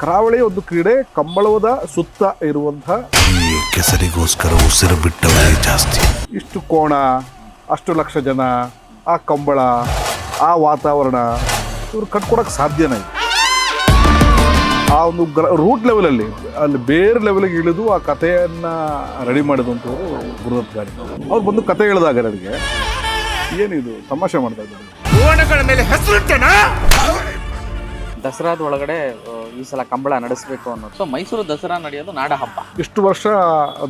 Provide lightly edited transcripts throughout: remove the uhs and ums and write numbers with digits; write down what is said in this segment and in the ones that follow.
ಕರಾವಳಿ ಒಂದು ಕ್ರೀಡೆ ಕಂಬಳದ ಸುತ್ತ ಇರುವಂತಹ ಈ ಕೆಸರಿಗೋಸ್ಕರ ಉಸಿರು ಬಿಟ್ಟವರೇ ಜಾಸ್ತಿ. ಇಷ್ಟು ಕೋಣ, ಅಷ್ಟು ಲಕ್ಷ ಜನ, ಆ ಕಂಬಳ, ಆ ವಾತಾವರಣ ಇವ್ರು ಕಟ್ಕೊಡಕ್ಕೆ ಸಾಧ್ಯನೇ ಇಲ್ಲ. ಆ ಒಂದು ರೂಟ್ ಲೆವೆಲಲ್ಲಿ ಅಲ್ಲಿ ಬೇರೆ ಲೆವೆಲ್ಗೆ ಇಳಿದು ಆ ಕಥೆಯನ್ನು ರೆಡಿ ಮಾಡಿದಂಥವ್ರು ಗುರುದತ್ ಗಾಡಿ. ಅವ್ರು ಬಂದು ಕತೆ ಹೇಳಿದಾಗ ನನಗೆ ಏನಿದು ತಮಾಷೆ ಮಾಡ್ತಾ ಇದ್ದಾರೆ. ದಸರಾದ ಒಳಗಡೆ ಈ ಸಲ ಕಂಬಳ ನಡೆಸಬೇಕು ಅನ್ನೋದು. ಸೊ ಮೈಸೂರು ದಸರಾ ನಡೆಯೋದು ನಾಡ ಹಬ್ಬ. ಇಷ್ಟು ವರ್ಷ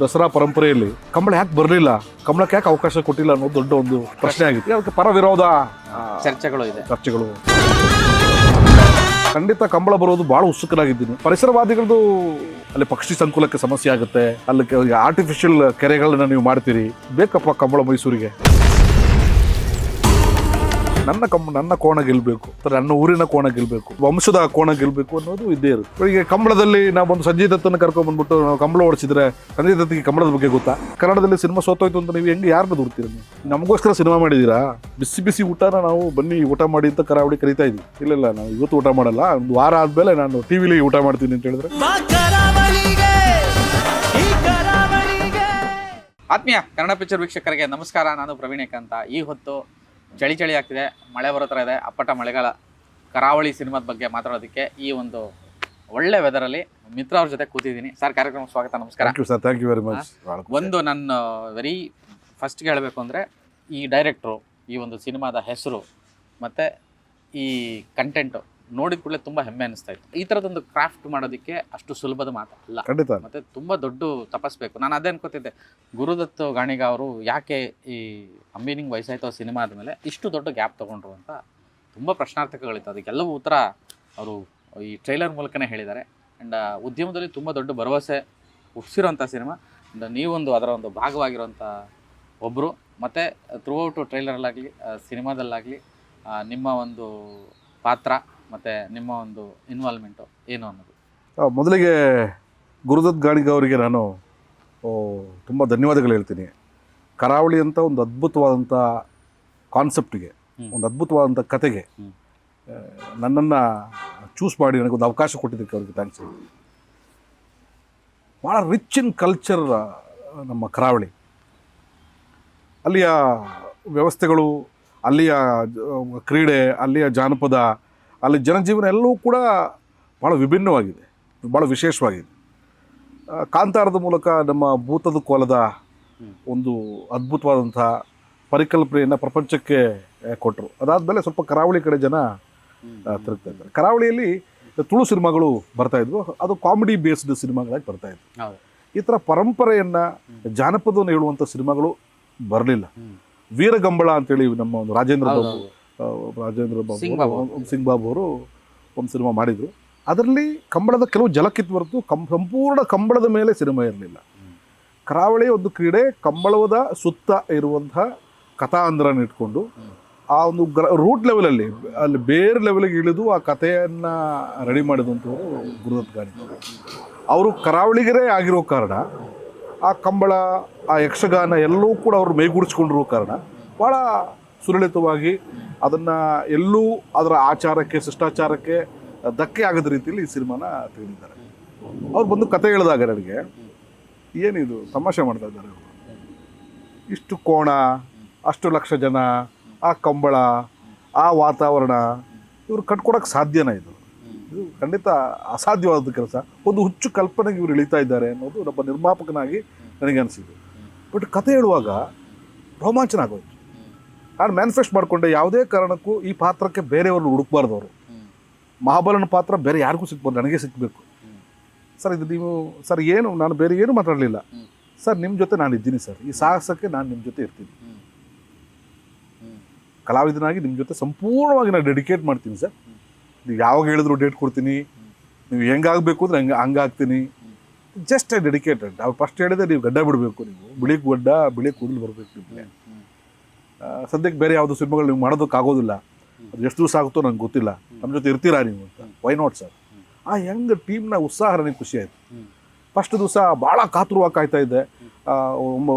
ದಸರಾ ಪರಂಪರೆಯಲ್ಲಿ ಕಂಬಳ ಯಾಕೆ ಬರಲಿಲ್ಲ, ಕಂಬಳಕ್ಕೆ ಯಾಕೆ ಅವಕಾಶ ಕೊಟ್ಟಿಲ್ಲ ಅನ್ನೋದು ದೊಡ್ಡ ಒಂದು ಪ್ರಶ್ನೆ ಆಗಿತ್ತು. ಅದಕ್ಕೆ ಪರ ವಿರೋಧ ಚರ್ಚೆಗಳು ಇದೆ. ಖಂಡಿತ ಕಂಬಳ ಬರೋದು ಬಹಳ ಉತ್ಸುಕರಾಗಿದ್ದೀನಿ. ಪರಿಸರವಾದಿಗಳದ್ದು ಅಲ್ಲಿ ಪಕ್ಷಿ ಸಂಕುಲಕ್ಕೆ ಸಮಸ್ಯೆ ಆಗುತ್ತೆ, ಅಲ್ಲಿ ಆರ್ಟಿಫಿಷಿಯಲ್ ಕೆರೆಗಳನ್ನ ನೀವು ಮಾಡ್ತೀರಿ, ಬೇಕಪ್ಪ ಕಂಬಳ ಮೈಸೂರಿಗೆ. ನನ್ನ ಕೋಣ ಗೆಲ್ಲಬೇಕು, ನನ್ನ ಊರಿನ ಕೋಣ ಗೆಲ್ಲಬೇಕು, ವಂಶದ ಕೋಣ ಗೆಲ್ಲಬೇಕು ಅನ್ನೋದು ಇದ್ದೇ ಇರುತ್ತೆ. ಈಗ ಕಂಬಳದಲ್ಲಿ ನಾವು ಒಂದು ಸಂಜಯ್ ದತ್ತನ್ನು ಕರ್ಕೊಂಡ್ ಬಂದ್ಬಿಟ್ಟು ನಾವು ಕಂಬಳ ಓಡಿಸಿದ್ರೆ ಸಂಜಯ್ ದತ್ತಿಗೆ ಕಂಬಳದ ಬಗ್ಗೆ ಗೊತ್ತಾ? ಕನ್ನಡದಲ್ಲಿ ಸಿನಿಮಾ ಸೋತೋಯ್ತು ಅಂತ ನೀವು ಹೆಂಗೆ ಯಾರನ್ನ ದೂರ್ತೀರಿ? ನೀವು ನಮಗೋಸ್ಕರ ಸಿನಿಮಾ ಮಾಡಿದ್ದೀರಾ? ಬಿಸಿ ಬಿಸಿ ಊಟನ ನಾವು ಬನ್ನಿ ಊಟ ಮಾಡಿ ಅಂತ ಕರಾವಳಿ ಕರಿತಾ ಇದ್ವಿ. ಇಲ್ಲ ನಾವು ಇವತ್ತು ಊಟ ಮಾಡಲ್ಲ, ಒಂದು ವಾರ ಆದ್ಮೇಲೆ ನಾನು ಟಿವಿಲಿ ಊಟ ಮಾಡ್ತೀನಿ ಅಂತ ಹೇಳಿದ್ರೆ. ಆತ್ಮೀಯ ಕನ್ನಡ ಪಿಕ್ಚರ್ ವೀಕ್ಷಕರಿಗೆ ನಮಸ್ಕಾರ. ನಾನು ಪ್ರವೀಣೇಕ್ ಅಂತ. ಈ ಹೊತ್ತು ಚಳಿ ಆಗ್ತಿದೆ, ಮಳೆ ಬರೋ ಥರ ಇದೆ. ಅಪ್ಪಟ ಮಳೆಗಾಲ. ಕರಾವಳಿ ಸಿನಿಮಾದ ಬಗ್ಗೆ ಮಾತಾಡೋದಕ್ಕೆ ಈ ಒಂದು ಒಳ್ಳೆ ವೆದರಲ್ಲಿ ಮಿತ್ರ ಅವ್ರ ಜೊತೆ ಕೂತಿದ್ದೀನಿ. ಸರ್, ಕಾರ್ಯಕ್ರಮ ಸ್ವಾಗತ, ನಮಸ್ಕಾರ. Thank you very much. ಒಂದು ನನ್ನ ವೆರಿ ಫಸ್ಟ್ಗೆ ಹೇಳಬೇಕು ಅಂದರೆ, ಈ ಡೈರೆಕ್ಟ್ರು, ಈ ಒಂದು ಸಿನಿಮಾದ ಹೆಸರು ಮತ್ತು ಈ ಕಂಟೆಂಟು ನೋಡಿದ ಕೂಡಲೇ ತುಂಬ ಹೆಮ್ಮೆ ಅನಿಸ್ತಾ ಇತ್ತು. ಈ ಥರದೊಂದು ಕ್ರಾಫ್ಟ್ ಮಾಡೋದಕ್ಕೆ ಅಷ್ಟು ಸುಲಭದ ಮಾತಲ್ಲ, ಮತ್ತು ತುಂಬ ದೊಡ್ಡ ತಪಸ್ಬೇಕು. ನಾನು ಅದೇ ಅನ್ಕೋತಿದ್ದೆ, ಗುರುದತ್ ಗಾಣಿಗ ಅವರು ಯಾಕೆ ಈ ಅಂಬಿನಿಂಗ್ ವಯಸ್ಸಾಯ್ತು ಸಿನಿಮಾ ಆದಮೇಲೆ ಇಷ್ಟು ದೊಡ್ಡ ಗ್ಯಾಪ್ ತೊಗೊಂಡ್ರು ಅಂತ ತುಂಬ ಪ್ರಶ್ನಾರ್ಥಕಗಳಿತ್ತು. ಅದಕ್ಕೆಲ್ಲವೂ ಉತ್ತರ ಅವರು ಈ ಟ್ರೈಲರ್ ಮೂಲಕನೇ ಹೇಳಿದ್ದಾರೆ. ಆ್ಯಂಡ್ ಉದ್ಯಮದಲ್ಲಿ ತುಂಬ ದೊಡ್ಡ ಭರವಸೆ ಹುಟ್ಟಿಸಿರೋಂಥ ಸಿನಿಮಾ. ಆ್ಯಂಡ್ ನೀವೊಂದು ಅದರ ಒಂದು ಭಾಗವಾಗಿರೋಂಥ ಒಬ್ಬರು. ಮತ್ತು ಥ್ರೂಔಟು ಟ್ರೈಲರಲ್ಲಾಗಲಿ ಸಿನಿಮಾದಲ್ಲಾಗಲಿ ನಿಮ್ಮ ಒಂದು ಪಾತ್ರ ಮತ್ತು ನಿಮ್ಮ ಒಂದು ಇನ್ವಾಲ್ವ್ಮೆಂಟು ಏನು ಅನ್ನೋದು. ಮೊದಲಿಗೆ ಗುರುದತ್ ಗಾಣಿಗ ಅವರಿಗೆ ನಾನು ತುಂಬ ಧನ್ಯವಾದಗಳು ಹೇಳ್ತೀನಿ. ಕರಾವಳಿ ಅಂತ ಒಂದು ಅದ್ಭುತವಾದಂಥ ಕಾನ್ಸೆಪ್ಟಿಗೆ, ಒಂದು ಅದ್ಭುತವಾದಂಥ ಕತೆಗೆ ನನ್ನನ್ನು ಚೂಸ್ ಮಾಡಿ ನನಗೊಂದು ಅವಕಾಶ ಕೊಟ್ಟಿದ್ದಕ್ಕೆ ಅವ್ರಿಗೆ ಥ್ಯಾಂಕ್ಸ್. ಭಾಳ ರಿಚ್ ಇನ್ ಕಲ್ಚರ್ ನಮ್ಮ ಕರಾವಳಿ. ಅಲ್ಲಿಯ ವ್ಯವಸ್ಥೆಗಳು, ಅಲ್ಲಿಯ ಕ್ರೀಡೆ, ಅಲ್ಲಿಯ ಜಾನಪದ, ಅಲ್ಲಿ ಜನಜೀವನ ಎಲ್ಲವೂ ಕೂಡ ಭಾಳ ವಿಭಿನ್ನವಾಗಿದೆ, ಭಾಳ ವಿಶೇಷವಾಗಿದೆ. ಕಾಂತಾರದ ಮೂಲಕ ನಮ್ಮ ಭೂತದ ಕೋಲದ ಒಂದು ಅದ್ಭುತವಾದಂಥ ಪರಿಕಲ್ಪನೆಯನ್ನು ಪ್ರಪಂಚಕ್ಕೆ ಕೊಟ್ಟರು. ಅದಾದಮೇಲೆ ಸ್ವಲ್ಪ ಕರಾವಳಿ ಕಡೆ ಜನ ತಿರುಗ್ತಾ ಇದ್ದಾರೆ. ಕರಾವಳಿಯಲ್ಲಿ ತುಳು ಸಿನಿಮಾಗಳು ಬರ್ತಾಯಿದ್ವು, ಅದು ಕಾಮಿಡಿ ಬೇಸ್ಡ್ ಸಿನಿಮಾಗಳಾಗಿ ಬರ್ತಾಯಿದ್ವು. ಈ ಥರ ಪರಂಪರೆಯನ್ನು, ಜಾನಪದವನ್ನು ಹೇಳುವಂಥ ಸಿನಿಮಾಗಳು ಬರಲಿಲ್ಲ. ವೀರಗಂಬಳ ಅಂತೇಳಿ ನಮ್ಮ ಒಂದು ರಾಜೇಂದ್ರ ಬಾಬು ಸಿಂಗ್ ಬಾಬು ಅವರು ಒಂದು ಸಿನಿಮಾ ಮಾಡಿದರು. ಅದರಲ್ಲಿ ಕಂಬಳದ ಕೆಲವು ಜಲಕ್ಕಿತ್ತು ಹೊರತು ಸಂಪೂರ್ಣ ಕಂಬಳದ ಮೇಲೆ ಸಿನಿಮಾ ಇರಲಿಲ್ಲ. ಕರಾವಳಿ ಒಂದು ಕ್ರೀಡೆ ಕಂಬಳದ ಸುತ್ತ ಇರುವಂತಹ ಕಥಾಂಧ್ರನ ಇಟ್ಕೊಂಡು ಆ ಒಂದು ರೂಟ್ ಲೆವೆಲಲ್ಲಿ ಅಲ್ಲಿ ಬೇರೆ ಲೆವೆಲ್ಗೆ ಇಳಿದು ಆ ಕಥೆಯನ್ನು ರೆಡಿ ಮಾಡಿದಂಥವ್ರು ಗುರುದತ್ ಗಾಡಿ. ಅವರು ಕರಾವಳಿಗರೇ ಆಗಿರೋ ಕಾರಣ ಆ ಕಂಬಳ, ಆ ಯಕ್ಷಗಾನ ಎಲ್ಲವೂ ಕೂಡ ಅವರು ಮೈಗೂಡಿಸ್ಕೊಂಡಿರೋ ಕಾರಣ ಭಾಳ ಸುಲಲಿತವಾಗಿ ಅದನ್ನು ಎಲ್ಲೂ ಅದರ ಆಚಾರಕ್ಕೆ, ಶಿಷ್ಟಾಚಾರಕ್ಕೆ ಧಕ್ಕೆ ಆಗದ ರೀತಿಯಲ್ಲಿ ಈ ಸಿನಿಮಾನ ತೆಗೆದಿದ್ದಾರೆ. ಅವ್ರು ಬಂದು ಕತೆ ಹೇಳಿದಾಗ ನನಗೆ ಏನಿದು ತಮಾಷೆ ಮಾಡ್ತಾ ಇದ್ದಾರೆ. ಇಷ್ಟು ಕೋಣ, ಅಷ್ಟು ಲಕ್ಷ ಜನ, ಆ ಕಂಬಳ, ಆ ವಾತಾವರಣ ಇವ್ರು ಕಟ್ಕೊಡಕ್ಕೆ ಸಾಧ್ಯನೇ ಇದು ಖಂಡಿತ ಅಸಾಧ್ಯವಾದ ಕೆಲಸ. ಒಂದು ಹುಚ್ಚು ಕಲ್ಪನೆಗೆ ಇವರು ಇಳಿತಾ ಇದ್ದಾರೆ ಅನ್ನೋದು ನಮ್ಮ ನಿರ್ಮಾಪಕನಾಗಿ ನನಗೆ ಅನಿಸಿದ್ದು. ಬಟ್ ಕತೆ ಹೇಳುವಾಗ ರೋಮಾಂಚನ ಆಗೋಯ್ತು. ನಾನು ಮ್ಯಾನಿಫೆಸ್ಟ್ ಮಾಡಿಕೊಂಡೆ, ಯಾವುದೇ ಕಾರಣಕ್ಕೂ ಈ ಪಾತ್ರಕ್ಕೆ ಬೇರೆಯವ್ರನ್ನ ಹುಡುಕ್ಬಾರ್ದು. ಅವರು ಮಹಾಬಲನ ಪಾತ್ರ ಬೇರೆ ಯಾರಿಗೂ ಸಿಗ್ಬೋದು, ನನಗೆ ಸಿಗಬೇಕು. ಸರ್ ಇದು ನೀವು ಸರ್ ಏನು, ನಾನು ಬೇರೆ ಏನು ಮಾತಾಡಲಿಲ್ಲ ಸರ್, ನಿಮ್ಮ ಜೊತೆ ನಾನು ಇದ್ದೀನಿ ಸರ್, ಈ ಸಾಹಸಕ್ಕೆ ನಾನು ನಿಮ್ಮ ಜೊತೆ ಇರ್ತೀನಿ, ಕಲಾವಿದನಾಗಿ ನಿಮ್ಮ ಜೊತೆ ಸಂಪೂರ್ಣವಾಗಿ ನಾನು ಡೆಡಿಕೇಟ್ ಮಾಡ್ತೀನಿ ಸರ್. ನೀವು ಯಾವಾಗ ಹೇಳಿದ್ರು ಡೇಟ್ ಕೊಡ್ತೀನಿ, ನೀವು ಹೆಂಗಾಗಬೇಕು ಅಂದರೆ ಹಂಗಾಗ್ತೀನಿ. Just dedicated. ಅವ್ರು ಫಸ್ಟ್ ಹೇಳಿದೆ, ನೀವು ಗಡ್ಡ ಬಿಡಬೇಕು, ನೀವು ಬಿಳಿ ಕೂದಲು ಬರಬೇಕು ನಿಮಗೆ. ಸದ್ಯಕ್ಕೆ ಬೇರೆ ಯಾವುದೋ ಸಿನಿಮಾಗಳು ನೀವು ಮಾಡೋದಕ್ಕಾಗೋದಿಲ್ಲ, ಅದು ಎಷ್ಟು ದಿವಸ ಆಗುತ್ತೋ ನಂಗೆ ಗೊತ್ತಿಲ್ಲ, ನಮ್ಮ ಜೊತೆ ಇರ್ತೀರಾ ನೀವು ಅಂತ. Why not sir. ಆ ಯಂಗ್ ಟೀಮ್ನ ಉತ್ಸಾಹ ನನಗೆ ಖುಷಿ ಆಯಿತು. ಫಸ್ಟ್ ದಿವಸ ಭಾಳ ಕಾತುರವಾಗಿ ಕಾಯ್ತಾ ಇದ್ದೆ.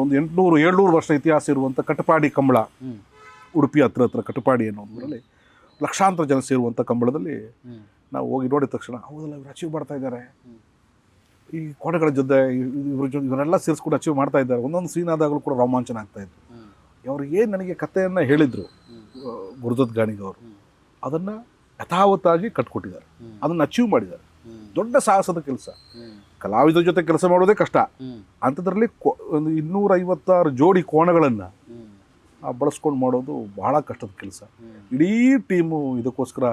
ಒಂದು 800-700 ವರ್ಷ ಇತಿಹಾಸ ಇರುವಂಥ ಕಟಪಾಡಿ ಕಂಬಳ, ಉಡುಪಿ ಹತ್ರ ಕಟಪಾಡಿ ಅನ್ನೋ ಊರಲ್ಲಿ ಲಕ್ಷಾಂತರ ಜನ ಸೇರುವಂಥ ಕಂಬಳದಲ್ಲಿ ನಾವು ಹೋಗಿ ನೋಡಿದ ತಕ್ಷಣ ಹೌದಲ್ಲ ಇವ್ರು ಅಚೀವ್ ಮಾಡ್ತಾ ಇದ್ದಾರೆ, ಈ ಕೋಣೆಗಳ ಜೊತೆ ಇವರೆಲ್ಲ ಸೇರಿಸ್ಕೊಂಡು ಅಚೀವ್ ಮಾಡ್ತಾ ಇದ್ದಾರೆ. ಒಂದೊಂದು ಸೀನ್ ಆದಾಗಲೂ ಕೂಡ ರೋಮಾಂಚನ ಆಗ್ತಾಯಿದ್ರು. ಅವ್ರು ಏನು ನನಗೆ ಕಥೆಯನ್ನು ಹೇಳಿದರು ಗುರುದತ್ ಗಾಣಿಗ ಅವರು, ಅದನ್ನು ಯಥಾವತ್ತಾಗಿ ಕಟ್ಕೊಟ್ಟಿದ್ದಾರೆ, ಅದನ್ನು ಅಚೀವ್ ಮಾಡಿದ್ದಾರೆ. ದೊಡ್ಡ ಸಾಹಸದ ಕೆಲಸ. ಕಲಾವಿದರ ಜೊತೆ ಕೆಲಸ ಮಾಡೋದೇ ಕಷ್ಟ. ಅಂಥದ್ರಲ್ಲಿ ಒಂದು 256 ಜೋಡಿ ಕೋಣಗಳನ್ನು ಬಳಸ್ಕೊಂಡು ಮಾಡೋದು ಬಹಳ ಕಷ್ಟದ ಕೆಲಸ. ಇಡೀ ಟೀಮು ಇದಕ್ಕೋಸ್ಕರ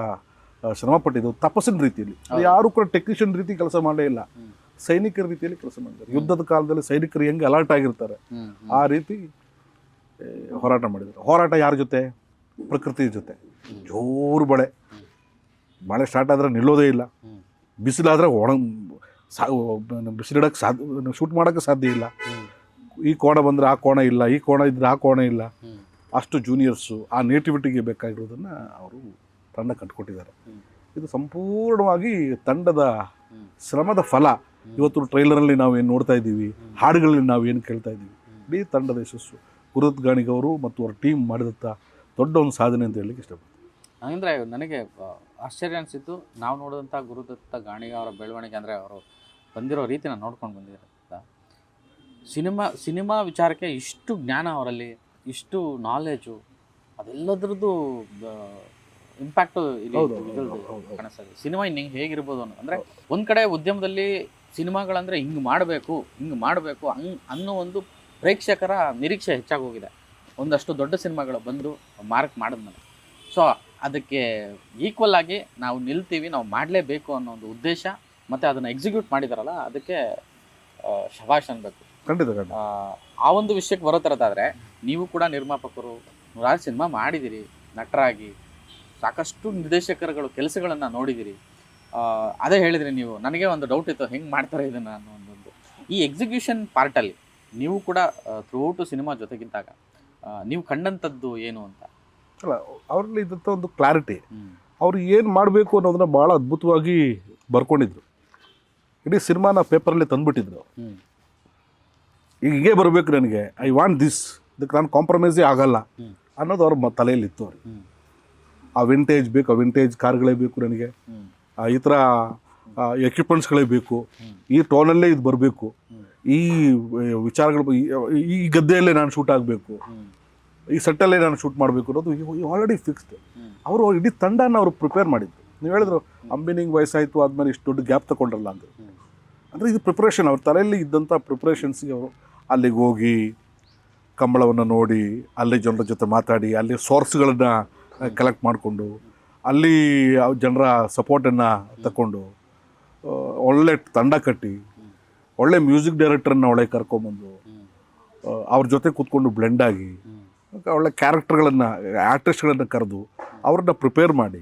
ಶ್ರಮಪಟ್ಟಿದ್ದು ತಪಸ್ಸಿನ ರೀತಿಯಲ್ಲಿ. ಯಾರು ಕೂಡ ಟೆಕ್ನಿಷಿಯನ್ ರೀತಿ ಕೆಲಸ ಮಾಡಲೇ ಇಲ್ಲ, ಸೈನಿಕರ ರೀತಿಯಲ್ಲಿ ಕೆಲಸ ಮಾಡಿದ್ದಾರೆ. ಯುದ್ಧದ ಕಾಲದಲ್ಲಿ ಸೈನಿಕರು ಹೆಂಗೆ ಅಲರ್ಟ್ ಆಗಿರ್ತಾರೆ ಆ ರೀತಿ ಹೋರಾಟ ಮಾಡಿದ್ದಾರೆ. ಹೋರಾಟ ಯಾರ ಜೊತೆ? ಪ್ರಕೃತಿ ಜೊತೆ. ಜೋರು ಮಳೆ ಸ್ಟಾರ್ಟ್ ಆದರೆ ನಿಲ್ಲೋದೇ ಇಲ್ಲ. ಬಿಸಿಲಾದರೆ ಬಿಸಿಲಿಡಕ್ಕೆ ಶೂಟ್ ಮಾಡೋಕ್ಕೆ ಸಾಧ್ಯ ಇಲ್ಲ. ಈ ಕೋಣ ಬಂದರೆ ಆ ಕೋಣ ಇಲ್ಲ, ಈ ಕೋಣ ಇದ್ದರೆ ಆ ಕೋಣ ಇಲ್ಲ. ಅಷ್ಟು ಜೂನಿಯರ್ಸು ಆ ನೇಟಿವಿಟಿಗೆ ಬೇಕಾಗಿರೋದನ್ನು ಅವರು ತಂಡ ಕಂಡುಕೊಟ್ಟಿದ್ದಾರೆ. ಇದು ಸಂಪೂರ್ಣವಾಗಿ ತಂಡದ ಶ್ರಮದ ಫಲ. ಇವತ್ತು ಟ್ರೈಲರಲ್ಲಿ ನಾವು ಏನು ನೋಡ್ತಾ ಇದ್ದೀವಿ, ಹಾಡುಗಳಲ್ಲಿ ನಾವು ಏನು ಕೇಳ್ತಾ ಇದ್ದೀವಿ, ಇಡೀ ತಂಡದ ಯಶಸ್ಸು ಗುರುದತ್ ಗಾಣಿಗ ಅವರು ಮತ್ತು ಅವರ ಟೀಮ್ ಮಾಡಿದಂಥ ದೊಡ್ಡ ಒಂದು ಸಾಧನೆ ಅಂತ ಹೇಳಲಿಕ್ಕೆ ಇಷ್ಟಪಡ್ತೀನಿ. ಅಂದರೆ ನನಗೆ ಆಶ್ಚರ್ಯ ಅನಿಸಿದ್ದು, ನಾವು ನೋಡಿದಂಥ ಗುರುದತ್ತ ಗಾಣಿಗ ಅವರ ಬೆಳವಣಿಗೆ, ಅಂದರೆ ಅವರು ಬಂದಿರೋ ರೀತಿ ನಾನು ನೋಡ್ಕೊಂಡು ಬಂದಿದ್ದಾರೆ. ಸಿನಿಮಾ ವಿಚಾರಕ್ಕೆ ಇಷ್ಟು ಜ್ಞಾನ ಅವರಲ್ಲಿ, ಇಷ್ಟು ನಾಲೆಜು, ಅದೆಲ್ಲದ್ರದ್ದು ಇಂಪ್ಯಾಕ್ಟು ಕಾಣಿಸ್ತದೆ. ಸಿನಿಮಾ ಇನ್ನು ಹೇಗಿರ್ಬೋದು ಅಂದರೆ ಒಂದು ಕಡೆ ಉದ್ಯಮದಲ್ಲಿ ಸಿನಿಮಾಗಳಂದರೆ ಹಿಂಗೆ ಮಾಡಬೇಕು ಅನ್ನೋ ಒಂದು ಪ್ರೇಕ್ಷಕರ ನಿರೀಕ್ಷೆ ಹೆಚ್ಚಾಗಿ ಹೋಗಿದೆ. ಒಂದಷ್ಟು ದೊಡ್ಡ ಸಿನಿಮಾಗಳು ಬಂದು ಮಾರ್ಕ್ ಮಾಡಿದ್ಮೇಲೆ ಸೊ ಅದಕ್ಕೆ ಈಕ್ವಲ್ ಆಗಿ ನಾವು ನಿಲ್ತೀವಿ, ನಾವು ಮಾಡಲೇಬೇಕು ಅನ್ನೋ ಒಂದು ಉದ್ದೇಶ ಮತ್ತು ಅದನ್ನು ಎಕ್ಸಿಕ್ಯೂಟ್ ಮಾಡಿದಾರಲ್ಲ, ಅದಕ್ಕೆ ಶಭಾಷ್ ಅನ್ಬೇಕು. ಖಂಡಿತ. ಆ ಒಂದು ವಿಷಯಕ್ಕೆ ಬರೋ ಥರದಾದರೆ, ನೀವು ಕೂಡ ನಿರ್ಮಾಪಕರು, ನೂರಾರು ಸಿನಿಮಾ ಮಾಡಿದ್ದೀರಿ, ನಟರಾಗಿ ಸಾಕಷ್ಟು ನಿರ್ದೇಶಕರುಗಳು ಕೆಲಸಗಳನ್ನು ನೋಡಿದ್ದೀರಿ. ಅದೇ ಹೇಳಿದ್ರಿ ನೀವು, ನನಗೆ ಒಂದು ಡೌಟ್ ಇತ್ತು ಹೆಂಗೆ ಮಾಡ್ತಾರೆ ಇದನ್ನು ಅನ್ನೋ ಒಂದು. ಈ ಎಕ್ಸಿಕ್ಯೂಷನ್ ಪಾರ್ಟಲ್ಲಿ ನೀವು ಕೂಡ ಥ್ರೂಔಟು ಸಿನಿಮಾ ಜೊತೆಗಿದ್ದಾಗ ನೀವು ಕಂಡಂಥದ್ದು ಏನು ಅಂತ? ಅಲ್ಲ, ಅವರಲ್ಲಿ ಇದ್ದಂಥ ಒಂದು ಕ್ಲಾರಿಟಿ, ಅವರು ಏನು ಮಾಡಬೇಕು ಅನ್ನೋದನ್ನ ಭಾಳ ಅದ್ಭುತವಾಗಿ ಬರ್ಕೊಂಡಿದ್ರು. ಇಡೀ ಸಿನಿಮಾನ ಪೇಪರಲ್ಲಿ ತಂದುಬಿಟ್ಟಿದ್ರು. ಈಗ ಹೀಗೆ ಬರಬೇಕು ನನಗೆ, ಐ ವಾಂಟ್ ದಿಸ್, ಇದಕ್ಕೆ ನಾನು ಕಾಂಪ್ರಮೈಸೇ ಆಗಲ್ಲ ಅನ್ನೋದು ಅವ್ರ ತಲೆಯಲ್ಲಿತ್ತು. ಅವ್ರಿಗೆ ಆ ವಿಂಟೇಜ್ ಬೇಕು, ಆ ವಿಂಟೇಜ್ ಕಾರ್ಗಳೇ ಬೇಕು ನನಗೆ, ಈ ಥರ ಎಕ್ವಿಪ್ಮೆಂಟ್ಸ್ಗಳೇ ಬೇಕು, ಈ ಟೋನಲ್ಲೇ ಇದು ಬರಬೇಕು, ಈ ವಿಚಾರಗಳು, ಈ ಗದ್ದೆಯಲ್ಲೇ ನಾನು ಶೂಟ್ ಆಗಬೇಕು, ಈ ಸೆಟ್ಟಲ್ಲೇ ನಾನು ಶೂಟ್ ಮಾಡಬೇಕು ಅನ್ನೋದು ಆಲ್ರೆಡಿ ಫಿಕ್ಸ್ಡ್. ಅವರು ಇಡೀ ತಂಡನ ಅವರು ಪ್ರಿಪೇರ್ ಮಾಡಿದ್ರು. ನೀವು ಹೇಳಿದ್ರು ಅಂಬಿನಿಂಗ್ ವಯಸ್ಸಾಯಿತು ಆದಮೇಲೆ ಇಷ್ಟು ದೊಡ್ಡ ಗ್ಯಾಪ್ ತಗೊಂಡ್ರಲ್ಲ ಅಂತ. ಅಂದರೆ ಇದು ಪ್ರಿಪ್ರೇಷನ್, ಅವ್ರ ತಲೆಯಲ್ಲಿ ಇದ್ದಂಥ ಪ್ರಿಪ್ರೇಷನ್ಸ್ಗೆ ಅವರು ಅಲ್ಲಿಗೆ ಹೋಗಿ ಕಂಬಳವನ್ನು ನೋಡಿ, ಅಲ್ಲಿ ಜನರ ಜೊತೆ ಮಾತಾಡಿ, ಅಲ್ಲಿ ಸೋರ್ಸ್ಗಳನ್ನು ಕಲೆಕ್ಟ್ ಮಾಡಿಕೊಂಡು, ಅಲ್ಲಿ ಜನರ ಸಪೋರ್ಟನ್ನು ತಗೊಂಡು, ಒಳ್ಳೆ ತಂಡ ಕಟ್ಟಿ, ಒಳ್ಳೆ ಮ್ಯೂಸಿಕ್ ಡೈರೆಕ್ಟರನ್ನ ಒಳಗೆ ಕರ್ಕೊಂಬಂದು ಅವ್ರ ಜೊತೆ ಕೂತ್ಕೊಂಡು ಬ್ಲೆಂಡಾಗಿ ಒಳ್ಳೆ ಕ್ಯಾರೆಕ್ಟರ್ಗಳನ್ನು, ಆರ್ಟಿಸ್ಟ್ಗಳನ್ನು ಕರೆದು ಅವ್ರನ್ನ ಪ್ರಿಪೇರ್ ಮಾಡಿ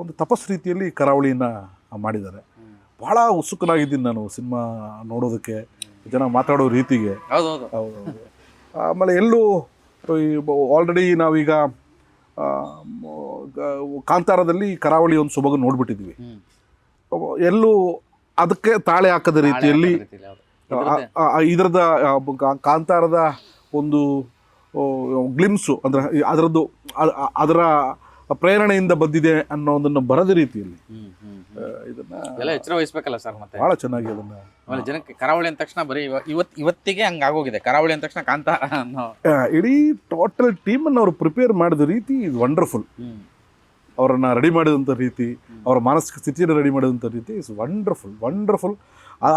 ಒಂದು ತಪಸ್ ರೀತಿಯಲ್ಲಿ ಕರಾವಳಿಯನ್ನು ಮಾಡಿದ್ದಾರೆ. ಭಾಳ ಉತ್ಸುಕನಾಗಿದ್ದೀನಿ ನಾನು ಸಿನಿಮಾ ನೋಡೋದಕ್ಕೆ, ಜನ ಮಾತಾಡೋ ರೀತಿಗೆ. ಹೌದೌದು. ಆಮೇಲೆ ಎಲ್ಲೂ ಆಲ್ರೆಡಿ ನಾವೀಗ ಕಾಂತಾರದಲ್ಲಿ ಕರಾವಳಿ ಒಂದು ಸೊಬಗು ನೋಡ್ಬಿಟ್ಟಿದ್ವಿ. ಎಲ್ಲೂ ಅದಕ್ಕೆ ತಾಳೆ ಹಾಕದ ರೀತಿಯಲ್ಲಿ ಇದರದ ಕಾಂತಾರದ ಒಂದು ಗ್ಲಿಮ್ಸು, ಅಂದರೆ ಅದರ ಪ್ರೇರಣೆಯಿಂದ ಬಂದಿದೆ ಅನ್ನೋದನ್ನು ಬರದ ರೀತಿಯಲ್ಲಿ ಇದನ್ನ ಎಚ್ಚರ ವಹಿಸ್ಬೇಕಲ್ಲ ಸರ್. ಮತ್ತೆ ಭಾಳ ಚೆನ್ನಾಗಿ ಅದನ್ನ ಆಮೇಲೆ ಜನಕ್ಕೆ ಕರಾವಳಿ ಅಂದ ತಕ್ಷಣ ಬರೀ ಇವತ್ತಿಗೆ ಹಂಗಾಗೋಗಿದೆ. ಕರಾವಳಿ ಅಂದ ತಕ್ಷಣ ಕಾಂತಾರ ಅನ್ನೋ ಇಡೀ ಟೋಟಲ್ ಟೀಮನ್ನು ಅವರು ಪ್ರಿಪೇರ್ ಮಾಡಿದ ರೀತಿ ಇಸ್ ವಂಡರ್ಫುಲ್. ಅವರನ್ನು ರೆಡಿ ಮಾಡಿದಂಥ ರೀತಿ, ಅವರ ಮಾನಸಿಕ ಸ್ಥಿತಿಯನ್ನು ರೆಡಿ ಮಾಡಿದಂಥ ರೀತಿ ಇಸ್ ವಂಡರ್ಫುಲ್.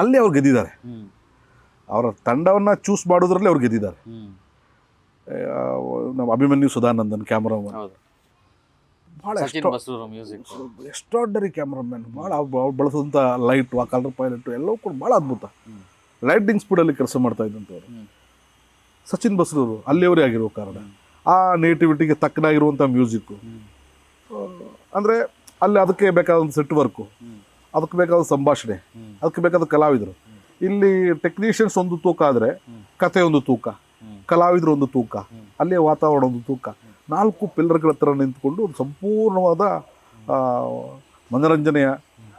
ಅಲ್ಲಿ ಅವ್ರು ಗೆದ್ದಿದ್ದಾರೆ. ಅವರ ತಂಡವನ್ನು ಚೂಸ್ ಮಾಡೋದ್ರಲ್ಲಿ ಅವ್ರು ಗೆದ್ದಿದ್ದಾರೆ. ನಮ್ಮ ಅಭಿಮನ್ಯು ಸದಾನಂದನ್ ಕ್ಯಾಮ್ರಾಮನ್, ಭಾಳ ಎಕ್ಸ್ಟ್ರಾರ್ಡನರಿ ಕ್ಯಾಮ್ರಾಮನ್. ಭಾಳ ಅವ್ರು ಬಳಸಿದಂಥ ಲೈಟು, ಆ ಕಲರ್ ಪೈಲಟು ಎಲ್ಲವೂ ಕೂಡ ಭಾಳ ಅದ್ಭುತ. ಲೈಟಿಂಗ್ ಸ್ಪೀಡಲ್ಲಿ ಕೆಲಸ ಮಾಡ್ತಾ ಇದ್ದಂಥವ್ರು ಸಚಿನ್ ಬಸ್ರೂರು, ಅಲ್ಲಿಯವರೇ ಆಗಿರೋ ಕಾರಣ ಆ ನೇಟಿವಿಟಿಗೆ ತಕ್ಕನಾಗಿರುವಂಥ ಮ್ಯೂಸಿಕ್ಕು. ಅಂದರೆ ಅಲ್ಲಿ ಅದಕ್ಕೆ ಬೇಕಾದ ಸೆಟ್ ವರ್ಕು, ಅದಕ್ಕೆ ಬೇಕಾದ ಸಂಭಾಷಣೆ, ಅದಕ್ಕೆ ಬೇಕಾದ ಕಲಾವಿದರು. ಇಲ್ಲಿ ಟೆಕ್ನಿಷಿಯನ್ಸ್ ಒಂದು ತೂಕ ಆದರೆ ಕತೆ ಒಂದು ತೂಕ, ಕಲಾವಿದರು ಒಂದು ತೂಕ, ಅಲ್ಲಿಯ ವಾತಾವರಣ ಒಂದು ತೂಕ. 4 ಪಿಲ್ಲರ್ಗಳ ಹತ್ರ ನಿಂತ್ಕೊಂಡು ಒಂದು ಸಂಪೂರ್ಣವಾದ ಮನೋರಂಜನೆಯ,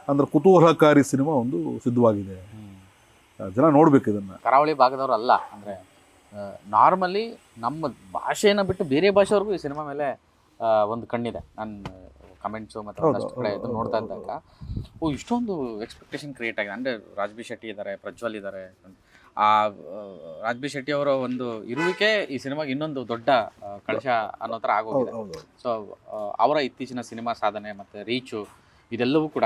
ಅಂದರೆ ಕುತೂಹಲಕಾರಿ ಸಿನಿಮಾ ಒಂದು ಸಿದ್ಧವಾಗಿದೆ. ಜನ ನೋಡ್ಬೇಕು ಇದನ್ನು. ಕರಾವಳಿ ಭಾಗದವರು ಅಲ್ಲ, ಅಂದರೆ ನಾರ್ಮಲಿ ನಮ್ಮ ಭಾಷೆಯನ್ನು ಬಿಟ್ಟು ಬೇರೆ ಭಾಷೆಯವ್ರಿಗೂ ಈ ಸಿನಿಮಾ ಮೇಲೆ ಒಂದು ಕಣ್ಣಿದೆ. ನಾನು ಕಮೆಂಟ್ಸು ಮತ್ತು ಒಂದಷ್ಟು ಕಡೆ ಇದು ನೋಡ್ತಾ ಇದ್ದಾಗ ಇಷ್ಟೊಂದು ಎಕ್ಸ್ಪೆಕ್ಟೇಷನ್ ಕ್ರಿಯೇಟ್ ಆಗಿದೆ. ಅಂದರೆ ರಾಜ್ ಬಿ ಶೆಟ್ಟಿ ಇದ್ದಾರೆ, ಪ್ರಜ್ವಲ್ ಇದ್ದಾರೆ. ಆ ರಾಜ್ ಬಿ ಶೆಟ್ಟಿ ಅವರ ಒಂದು ಇರುವಿಕೆ ಈ ಸಿನಿಮಾಗೆ ಇನ್ನೊಂದು ದೊಡ್ಡ ಕಳಶ ಅನ್ನೋ ಥರ ಆಗೋಗಿದೆ. ಸೊ ಅವರ ಇತ್ತೀಚಿನ ಸಿನಿಮಾ ಸಾಧನೆ ಮತ್ತು ರೀಚು ಇದೆಲ್ಲವೂ ಕೂಡ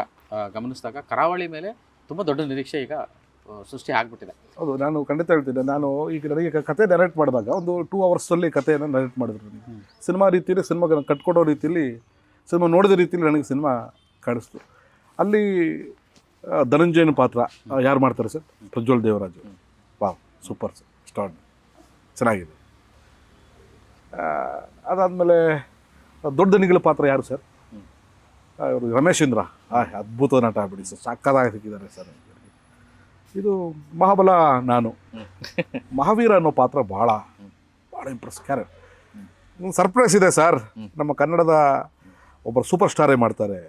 ಗಮನಿಸಿದಾಗ ಕರಾವಳಿ ಮೇಲೆ ತುಂಬ ದೊಡ್ಡ ನಿರೀಕ್ಷೆ ಈಗ ಸೃಷ್ಟಿ ಆಗಿಬಿಟ್ಟಿದೆ. ಹೌದು, ನಾನು ಖಂಡಿತ ಹೇಳ್ತಿದ್ದೆ. ನಾನು ಈಗ ನನಗೆ ಕತೆ ನರೇಟ್ ಮಾಡಿದಾಗ ಒಂದು 2 ಅವರ್ಸಲ್ಲಿ ಕಥೆಯನ್ನು ನರೇಟ್ ಮಾಡಿದ್ರು. ಸಿನಿಮಾ ರೀತಿಯಲ್ಲಿ ಸಿನಿಮಾ ಕಟ್ಕೊಡೋ ರೀತಿಯಲ್ಲಿ ಸಿನಿಮಾ ನೋಡಿದ ರೀತಿಯಲ್ಲಿ ನನಗೆ ಸಿನಿಮಾ ಕಾಣಿಸ್ತು. ಅಲ್ಲಿ ಧನಂಜಯನ ಪಾತ್ರ ಯಾರು ಮಾಡ್ತಾರೆ sir? Prajwal Devaraju. Wow, super sir, start ಚೆನ್ನಾಗಿದೆ. ಅದಾದಮೇಲೆ ದೊಡ್ಡ ನಿಗಳ ಪಾತ್ರ ಯಾರು ಸರ್? ಇವರು ರಮೇಶ್ ಇಂದ್ರ. ಅದ್ಭುತ ನಟ ಆಗ್ಬಿಡಿ ಸರ್, ಸಕ್ಕತ್ತಾಗಿ ಸಿಕ್ಕಿದ್ದಾರೆ ಸರ್. ಇದು ಮಹಾಬಲ ನಾನು. ಮಹಾವೀರ ಅನ್ನೋ ಪಾತ್ರ ಭಾಳ ಇಂಪ್ರೆಸ್ ಕ್ಯಾರೆಕ್ಟರ್. ಸರ್ಪ್ರೈಸ್ ಇದೆ ಸರ್, ನಮ್ಮ ಕನ್ನಡದ ಒಬ್ಬರು ಸೂಪರ್ ಸ್ಟಾರೇ ಮಾಡ್ತಾರೆ.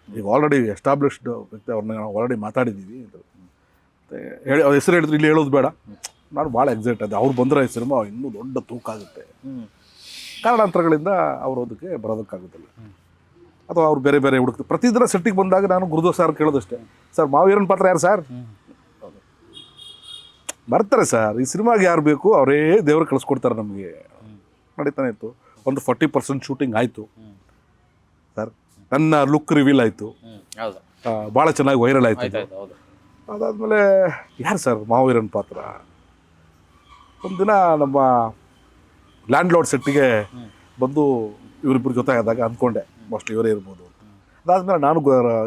ಈಗ ಆಲ್ರೆಡಿ ಎಸ್ಟಾಬ್ಲಿಷ್ಡ್ ವ್ಯಕ್ತಿ, ಅವ್ರನ್ನ ನಾವು ಆಲ್ರೆಡಿ ಮಾತಾಡಿದ್ದೀವಿ. ಹೇಳಿ ಅವ್ರ ಹೆಸರು ಹೇಳಿದ್ರು, ಇಲ್ಲಿ ಹೇಳೋದು ಬೇಡ. ನಾನು ಭಾಳ ಎಕ್ಸೈಟ್ ಆದೆ. ಅವ್ರು ಬಂದರೆ ಈ ಸಿನಿಮಾ ಇನ್ನೂ ದೊಡ್ಡ ತೂಕ ಆಗುತ್ತೆ. ಕಾರಣಾಂತರಗಳಿಂದ ಅವರು ಅದಕ್ಕೆ ಬರೋದಕ್ಕಾಗುತ್ತಿಲ್ಲ, ಅಥವಾ ಅವ್ರು ಬೇರೆ ಬೇರೆ ಹುಡುಕ್ತಾರೆ. ಪ್ರತಿದಿನ ಸೆಟ್ಟಿಗೆ ಬಂದಾಗ ನಾನು ಗುರುದೇವ್ ಸರ್ ಕೇಳೋದಷ್ಟೇ, ಸರ್ ಮಾವೀರನ ಪಾತ್ರ ಯಾರು ಸರ್? ಬರ್ತಾರೆ ಸರ್, ಈ ಸಿನಿಮಾಗೆ ಯಾರು ಬೇಕು ಅವರೇ ದೇವರು ಕಳಿಸ್ಕೊಡ್ತಾರೆ ನಮಗೆ. ನಡೀತಾನೆ ಇತ್ತು. ಒಂದು 40% ಶೂಟಿಂಗ್ ಆಯಿತು ಸರ್. ನನ್ನ ಲುಕ್ ರಿವೀಲ್ ಆಯಿತು, ಭಾಳ ಚೆನ್ನಾಗಿ ವೈರಲ್ ಆಯಿತು. ಅದಾದಮೇಲೆ ಯಾರು ಸರ್ ಮಹಾವೀರನ ಪಾತ್ರ? ಒಂದಿನ ನಮ್ಮ ಲ್ಯಾಂಡ್ ಲಾರ್ಡ್ ಸೆಟ್ಟಿಗೆ ಬಂದು ಇವರಿಬ್ಬರು ಜೊತೆ ಆದಾಗ ಅಂದ್ಕೊಂಡೆ ಮೋಸ್ಟ್ಲಿ ಇವರೇ ಇರ್ಬೋದು. ಅದಾದಮೇಲೆ ನಾನು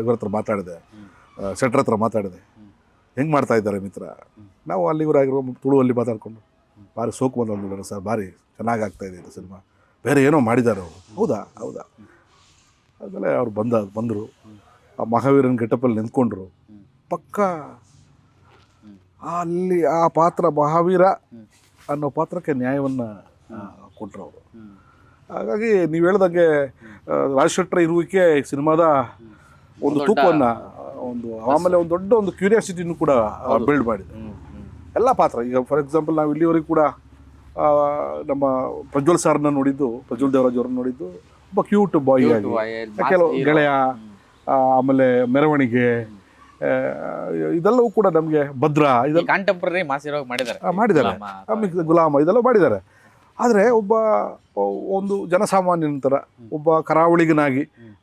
ಇವ್ರ ಹತ್ರ ಮಾತಾಡಿದೆ, ಸೆಟ್ರ್ ಹತ್ರ ಮಾತಾಡಿದೆ, ಹೆಂಗೆ ಮಾಡ್ತಾ ಇದ್ದಾರೆ ಮಿತ್ರ. ನಾವು ಅಲ್ಲಿವರಾಗಿರೋ ತುಳುವಲ್ಲಿ ಮಾತಾಡ್ಕೊಂಡು ಭಾರಿ ಸೋಕು ಬಂದಿದ್ದಾರೆ ಸರ್, ಭಾರಿ ಚೆನ್ನಾಗಿ ಆಗ್ತಾಯಿದೆ ಇದು ಸಿನಿಮಾ, ಬೇರೆ ಏನೋ ಮಾಡಿದ್ದಾರೆ ಅವರು. ಹೌದಾ ಹೌದಾ. ಆದಮೇಲೆ ಅವ್ರು ಬಂದರು, ಆ ಮಹಾವೀರನ ಗೆಟಪಲ್ಲಿ ನಿಂತ್ಕೊಂಡ್ರು. ಪಕ್ಕ ಅಲ್ಲಿ ಆ ಪಾತ್ರ ಮಹಾವೀರ ಅನ್ನೋ ಪಾತ್ರಕ್ಕೆ ನ್ಯಾಯವನ್ನು ಕೊಟ್ಟರು ಅವರು. ಹಾಗಾಗಿ ನೀವು ಹೇಳ್ದಂಗೆ ರಾಜ್ ಶೆಟ್ಟರ್ ಇರುವಿಕೆ ಸಿನಿಮಾದ ಒಂದು ತೂಕವನ್ನು, ಒಂದು ಆಮೇಲೆ ಒಂದು ದೊಡ್ಡ ಒಂದು ಕ್ಯೂರಿಯಾಸಿಟಿನೂ ಕೂಡ ಬಿಲ್ಡ್ ಮಾಡಿದೆ. ಎಲ್ಲ ಪಾತ್ರ, ಈಗ ಫಾರ್ ಎಕ್ಸಾಂಪಲ್ ನಾವು ಇಲ್ಲಿವರೆಗೂ ಕೂಡ ನಮ್ಮ ಪ್ರಜ್ವಲ್ ಸಾರ್ನ ನೋಡಿದ್ದು, ಪ್ರಜ್ವಲ್ ದೇವರಾಜ್ ಅವ್ರನ್ನ ನೋಡಿದ್ದು ಒಬ್ಬ ಕ್ಯೂಟ್ ಬಾಯ್ ಆಗಿ, ಕೆಲವು ಗೆಳೆಯ, ಆಮೇಲೆ ಮೆರವಣಿಗೆ, ಇದೆಲ್ಲವೂ ಕೂಡ ನಮಗೆ ಭದ್ರ, ಇದೆಲ್ಲ ಕಾಂಟೆಂಪ್ರರಿ ಮಾಸಿರೋ ಮಾಡಿದ್ದಾರೆ. ಗುಲಾಮ ಇದೆಲ್ಲ ಮಾಡಿದ್ದಾರೆ. ಆದರೆ ಒಂದು ಜನಸಾಮಾನ್ಯನ ಥರ ಒಬ್ಬ ಕರಾವಳಿಗನಾಗಿ